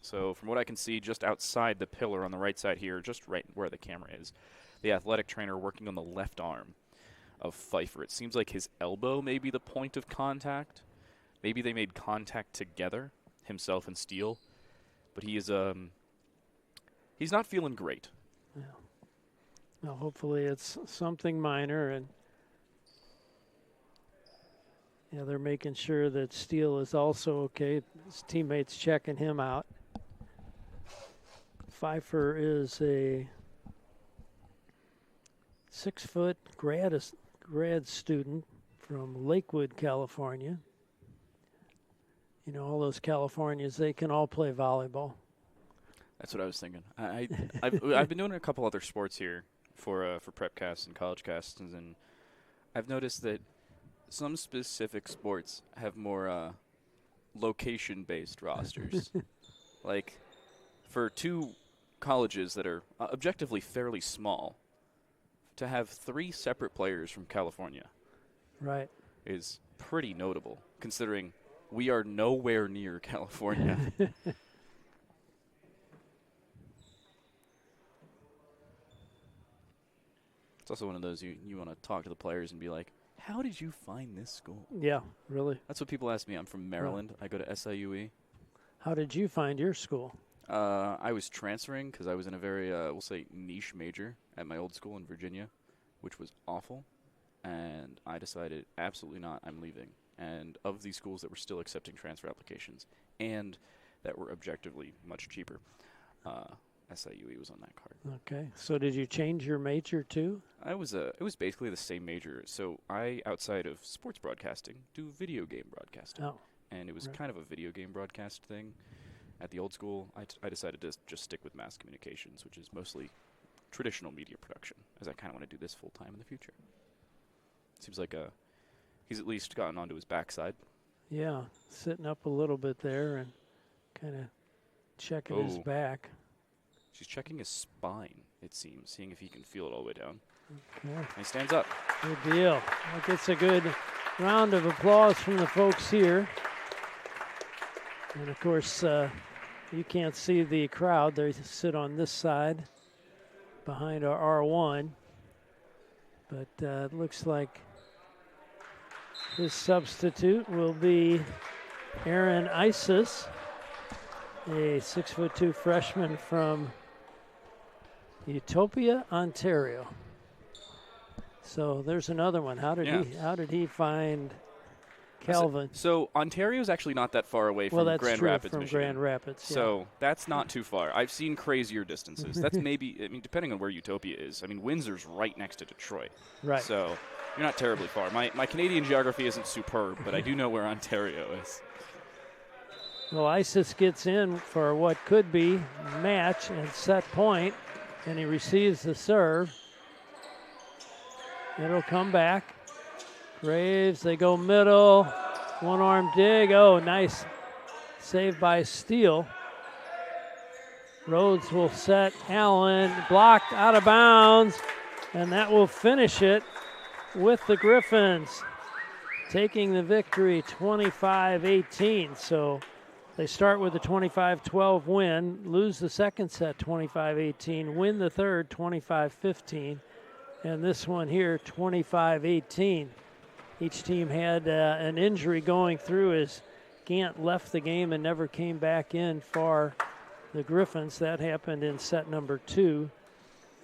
So from what I can see, just outside the pillar on the right side here, just right where the camera is, the athletic trainer working on the left arm of Pfeiffer. It seems like his elbow may be the point of contact. Maybe they made contact together, himself and Steele. But he is he's not feeling great. Yeah. Well, hopefully it's something minor, and yeah, they're making sure that Steele is also okay. His teammates checking him out. Pfeiffer is a 6-foot grad student from Lakewood, California. You know, all those Californians, they can all play volleyball. That's what I was thinking. I've been doing a couple other sports here for Prepcasts and College Casts, and I've noticed that some specific sports have more location-based rosters. Like for 2 colleges that are objectively fairly small, to have 3 separate players from California, right, is pretty notable, considering we are nowhere near California. It's also one of those you want to talk to the players and be like, how did you find this school? Yeah, really. That's what people ask me. I'm from Maryland. I go to SIUE. How did you find your school? I was transferring because I was in a very, we'll say, niche major at my old school in Virginia, which was awful. And I decided, absolutely not, I'm leaving. And of these schools that were still accepting transfer applications and that were objectively much cheaper, SIUE was on that card. Okay. So did you change your major too? It was basically the same major. So I, outside of sports broadcasting, do video game broadcasting. Oh. And it was kind of a video game broadcast thing. At the old school, I decided to just stick with mass communications, which is mostly traditional media production, as I kind of want to do this full time in the future. Seems like he's at least gotten onto his backside. Yeah, sitting up a little bit there and kind of checking his back. She's checking his spine, it seems, seeing if he can feel it all the way down. Okay. And he stands up. Good deal. That gets a good round of applause from the folks here. And, of course, you can't see the crowd. They sit on this side behind our R1. But it looks like his substitute will be Aaron Isis, a 6'2" freshman from Utopia, Ontario. So there's another one. How did he find Calvin? So Ontario's actually not that far away from that's Grand true, Rapids, from Michigan. Grand Rapids. Yeah. So that's not too far. I've seen crazier distances. That's maybe, I mean, depending on where Utopia is. I mean, Windsor's right next to Detroit. Right. So you're not terribly far. My Canadian geography isn't superb, but I do know where Ontario is. Well, Isis gets in for what could be match and set point, and he receives the serve. It'll come back. Graves, they go middle. One-arm dig. Oh, nice save by Steele. Rhodes will set Allen. Blocked out of bounds, and that will finish it with the Griffins taking the victory 25-18. So they start with a 25-12 win, lose the second set 25-18, win the third 25-15, and this one here 25-18. Each team had an injury going through as Gant left the game and never came back in for the Griffins. That happened in set number 2,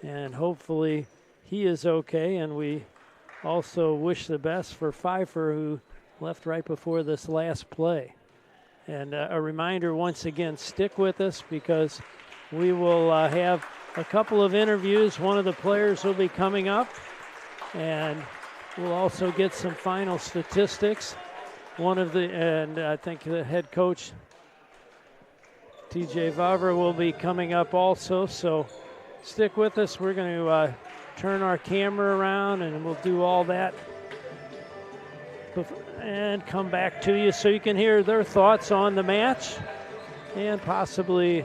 and hopefully he is okay, and we also wish the best for Pfeiffer, who left right before this last play. And a reminder once again, stick with us because we will have a couple of interviews. One of the players will be coming up, and we'll also get some final statistics. And I think the head coach, TJ Vavra, will be coming up also. So stick with us. We're going to turn our camera around and we'll do all that and come back to you so you can hear their thoughts on the match and possibly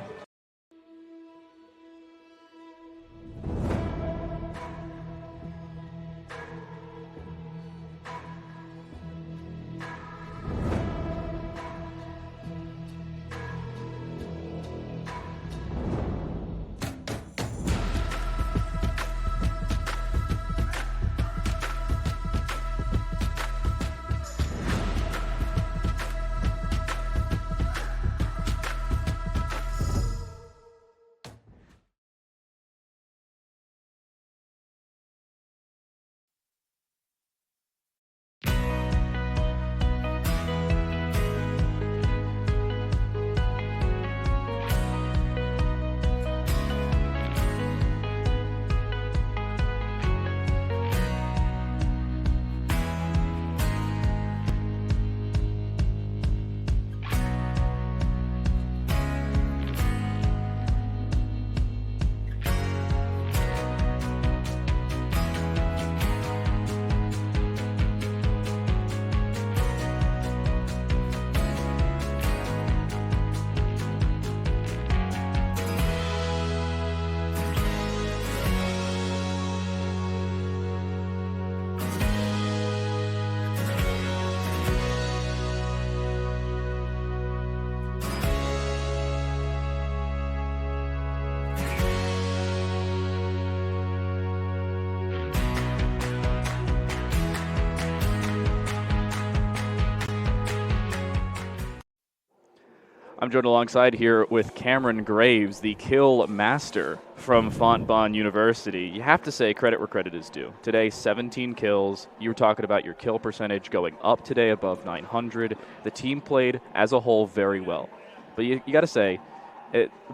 I'm joined alongside here with Cameron Graves, the kill master from Fontbonne University. You have to say credit where credit is due. Today, 17 kills. You were talking about your kill percentage going up today above 900. The team played as a whole very well. But you got to say,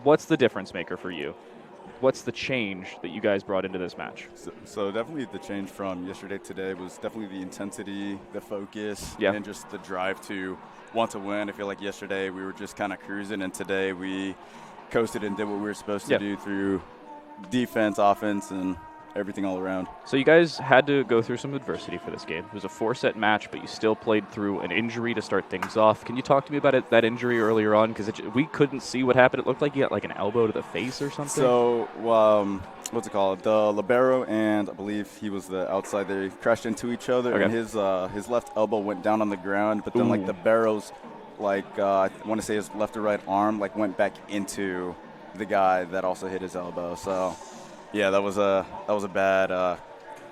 what's the difference maker for you? What's the change that you guys brought into this match? So definitely the change from yesterday to today was definitely the intensity, the focus, and just the drive to want to win. I feel like yesterday we were just kind of cruising, and today we coasted and did what we were supposed to do through defense, offense, and everything all around. So you guys had to go through some adversity for this game. It was a 4-set match, but you still played through an injury to start things off. Can you talk to me about that injury earlier on? Because we couldn't see what happened. It looked like you got like an elbow to the face or something. So what's it called? The libero, and I believe he was the outside. They crashed into each other, and his left elbow went down on the ground, but then like the barrels like I want to say his left or right arm like went back into the guy that also hit his elbow. So, yeah, that was a bad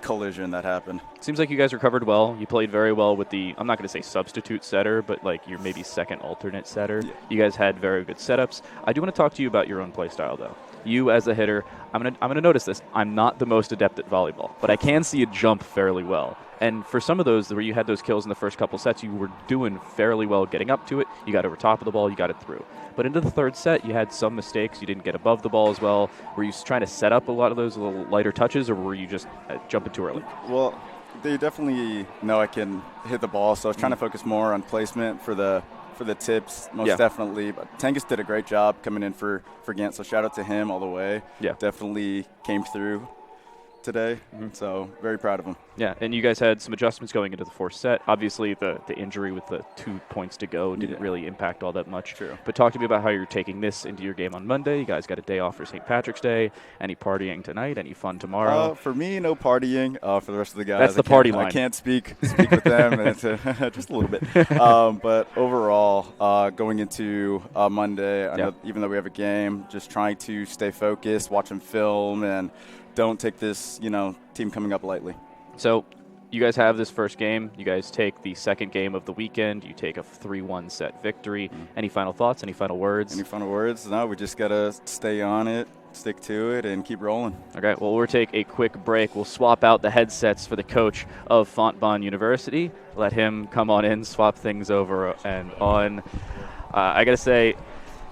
collision that happened. Seems like you guys recovered well. You played very well with the, I'm not going to say substitute setter, but like your maybe second alternate setter. Yeah. You guys had very good setups. I do want to talk to you about your own play style, though. You as a hitter, I'm gonna notice this. I'm not the most adept at volleyball, but I can see you jump fairly well. And for some of those where you had those kills in the first couple sets, you were doing fairly well getting up to it. You got over top of the ball, you got it through. But into the third set, you had some mistakes. You didn't get above the ball as well. Were you trying to set up a lot of those little lighter touches, or were you just jumping too early? Well, they definitely know I can hit the ball, so I was trying to focus more on placement for the tips, most definitely. But Tengus did a great job coming in for Gant, so shout out to him all the way. Yeah. Definitely came through today, so very proud of him. Yeah, and you guys had some adjustments going into the fourth set. Obviously, the injury with the 2 points to go didn't really impact all that much. True. But talk to me about how you're taking this into your game on Monday. You guys got a day off for St. Patrick's Day. Any partying tonight? Any fun tomorrow? For me, no partying. For the rest of the guys, That's the party line. I can't speak with them, and just a little bit. But overall, going into Monday, I know even though we have a game, just trying to stay focused, watching film, and don't take this, team coming up lightly. So you guys have this first game. You guys take the second game of the weekend. You take a 3-1 set victory. Any final thoughts? Any final words? Any final words? No, we just got to stay on it, stick to it, and keep rolling. Okay, well, we'll take a quick break. We'll swap out the headsets for the coach of Fontbonne University. Let him come on in, swap things over and on. I got to say,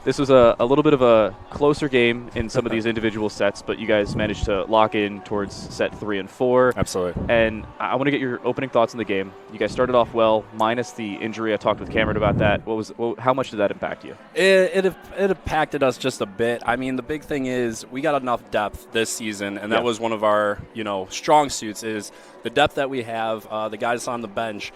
this was a little bit of a closer game in some of these individual sets, but you guys managed to lock in towards set 3 and 4. Absolutely. And I want to get your opening thoughts on the game. You guys started off well, minus the injury. I talked with Cameron about that. How much did that impact you? It impacted us just a bit. I mean, the big thing is we got enough depth this season, and that was one of our strong suits is the depth that we have. The guys on the bench,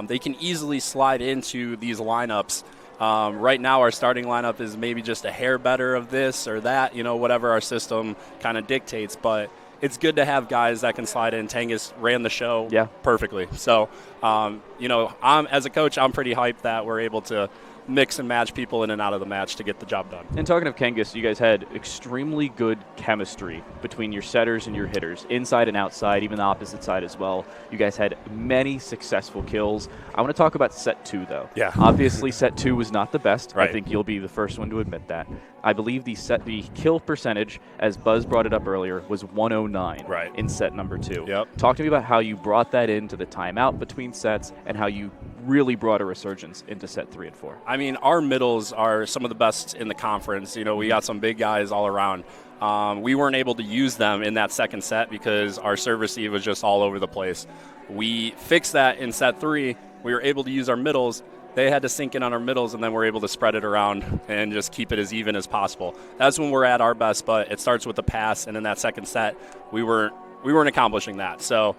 they can easily slide into these lineups. Right now, our starting lineup is maybe just a hair better of this or that, whatever our system kind of dictates. But it's good to have guys that can slide in. Tengus ran the show perfectly. So, as a coach, I'm pretty hyped that we're able to mix and match people in and out of the match to get the job done. And talking of Kangas, you guys had extremely good chemistry between your setters and your hitters, inside and outside, even the opposite side as well. You guys had many successful kills. I want to talk about set 2, though. Yeah. Obviously, set 2 was not the best. Right. I think you'll be the first one to admit that. I believe the kill percentage, as Buzz brought it up earlier, was 109 in set number 2. Yep. Talk to me about how you brought that into the timeout between sets and how you really brought a resurgence into set 3 and 4. I mean, our middles are some of the best in the conference. We got some big guys all around. We weren't able to use them in that second set because our serve receive was just all over the place. We fixed that in set 3. We were able to use our middles. They had to sink in on our middles, and then we're able to spread it around and just keep it as even as possible. That's when we're at our best, but it starts with the pass, and in that second set, we weren't accomplishing that. So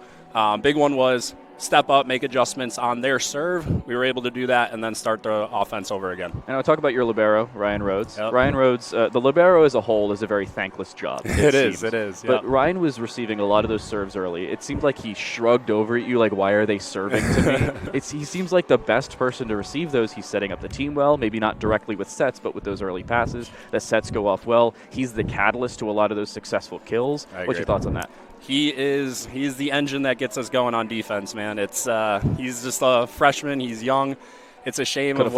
big one was step up, make adjustments on their serve. We were able to do that and then start the offense over again. And I'll talk about your libero, Ryan Rhodes. Yep. Ryan Rhodes, the libero as a whole is a very thankless job. It is. But Ryan was receiving a lot of those serves early. It seemed like he shrugged over at you like, why are they serving to me? He seems like the best person to receive those. He's setting up the team well, maybe not directly with sets, but with those early passes. The sets go off well. He's the catalyst to a lot of those successful kills. What's your thoughts on that? He's the engine that gets us going on defense, man. He's just a freshman. He's young. It's a shame of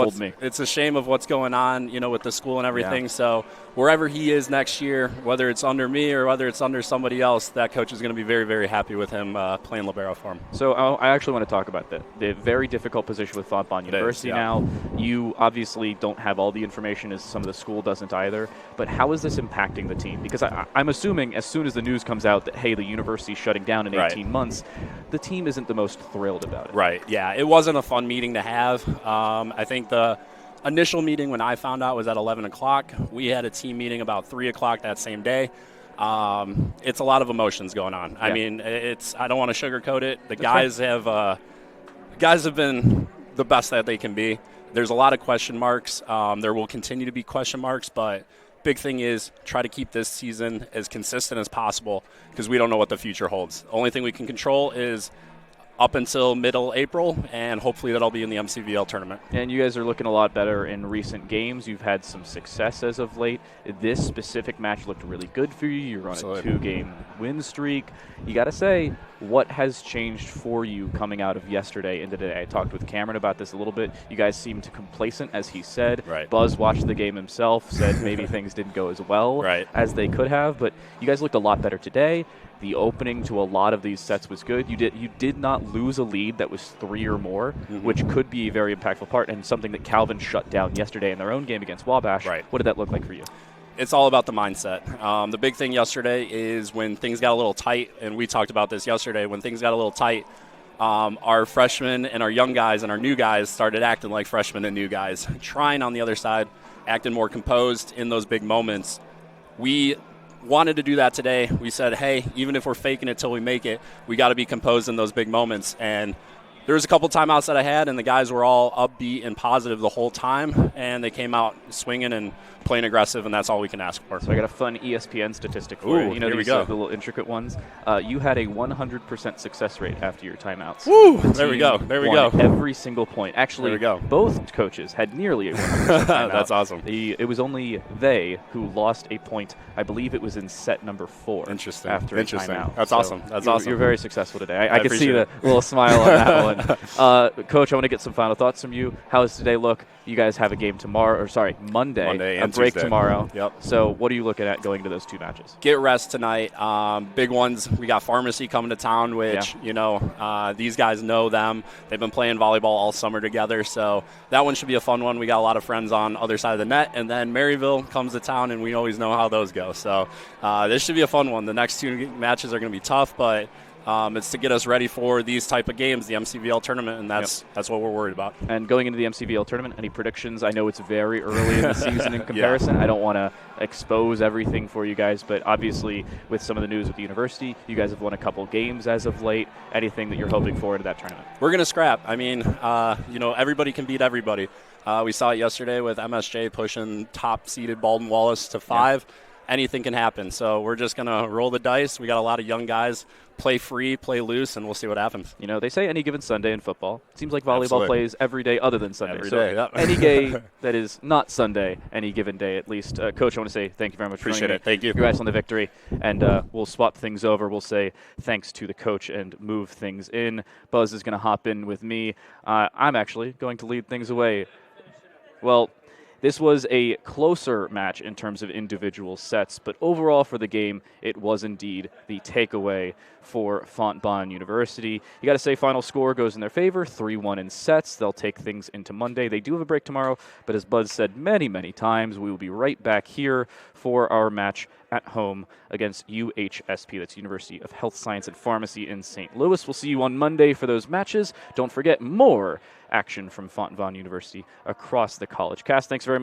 what's going on, with the school and everything. Yeah. So wherever he is next year, whether it's under me or whether it's under somebody else, that coach is going to be very, very happy with him playing libero for him. So I actually want to talk about the very difficult position with Fontbonne University now. You obviously don't have all the information, as some of the school doesn't either. But how is this impacting the team? Because I'm assuming as soon as the news comes out that, hey, the university's shutting down in 18 months, the team isn't the most thrilled about it. Right, yeah. It wasn't a fun meeting to have. I think the initial meeting when I found out was at 11 o'clock. We had a team meeting about 3 o'clock that same day. It's a lot of emotions going on. Yeah. I mean, I don't want to sugarcoat it. The guys have been the best that they can be. There's a lot of question marks. There will continue to be question marks, but big thing is try to keep this season as consistent as possible because we don't know what the future holds. The only thing we can control is up until middle April, and hopefully that'll be in the MCVL tournament. And you guys are looking a lot better in recent games. You've had some success as of late. This specific match looked really good for you. You're on a 2-game win streak. You got to say, what has changed for you coming out of yesterday into today? I talked with Cameron about this a little bit. You guys seemed complacent, as he said. Right. Buzz watched the game himself, said maybe things didn't go as well as they could have, but you guys looked a lot better today. The opening to a lot of these sets was good. You did not lose a lead that was 3 or more, which could be a very impactful part, and something that Calvin shut down yesterday in their own game against Wabash. Right. What did that look like for you? It's all about the mindset. The big thing yesterday is when things got a little tight, and we talked about this yesterday, when things got a little tight, our freshmen and our young guys and our new guys started acting like freshmen and new guys, trying on the other side, acting more composed in those big moments. We wanted to do that today. We said, hey, even if we're faking it till we make it, we got to be composed in those big moments. And there was a couple timeouts that I had, and the guys were all upbeat and positive the whole time, and they came out swinging and playing aggressive, and that's all we can ask for. So I got a fun ESPN statistic for you. You know, these are the little intricate ones. You had a 100% success rate after your timeouts. Woo! There we go. There we go. Every single point. Actually, there we go. Both coaches had nearly a 100% timeout. That's awesome. It was only they who lost a point. I believe it was in set number 4. Interesting. After a timeout. That's awesome. That's awesome. You're very successful today. I can see the little smile on that one. Coach, I want to get some final thoughts from you. How does today look? You guys have a game tomorrow, Monday and a break Tuesday. Tomorrow. Yep. So what are you looking at going to those 2 matches? Get rest tonight. Big ones. We got Pharmacy coming to town, which, these guys know them. They've been playing volleyball all summer together, so that one should be a fun one. We got a lot of friends on other side of the net, and then Maryville comes to town, and we always know how those go. So this should be a fun one. The next 2 matches are going to be tough, but it's to get us ready for these type of games, the MCVL tournament, and that's what we're worried about. And going into the MCVL tournament, any predictions? I know it's very early in the season in comparison. I don't want to expose everything for you guys, but obviously with some of the news with the university, you guys have won a couple games as of late. Anything that you're hoping for into that tournament? We're going to scrap. I mean, everybody can beat everybody. We saw it yesterday with MSJ pushing top-seeded Baldwin Wallace to 5. Yeah. Anything can happen. So we're just going to roll the dice. We got a lot of young guys. Play free, play loose, and we'll see what happens. You know, they say any given Sunday in football. It seems like volleyball plays every day other than Sunday. Every day, yeah. Any day that is not Sunday, any given day at least. Coach, I want to say thank you very much for Appreciate it. Thank you. Congrats on the victory. And we'll swap things over. We'll say thanks to the coach and move things in. Buzz is going to hop in with me. I'm actually going to lead things away. Well, this was a closer match in terms of individual sets, but overall for the game, it was indeed the takeaway for Fontbonne University. You got to say final score goes in their favor, 3-1 in sets. They'll take things into Monday. They do have a break tomorrow, but as Buzz said many, many times, we will be right back here for our match at home against UHSP. That's University of Health Science and Pharmacy in St. Louis. We'll see you on Monday for those matches. Don't forget more action from Fontbonne University across the college cast. Thanks very much.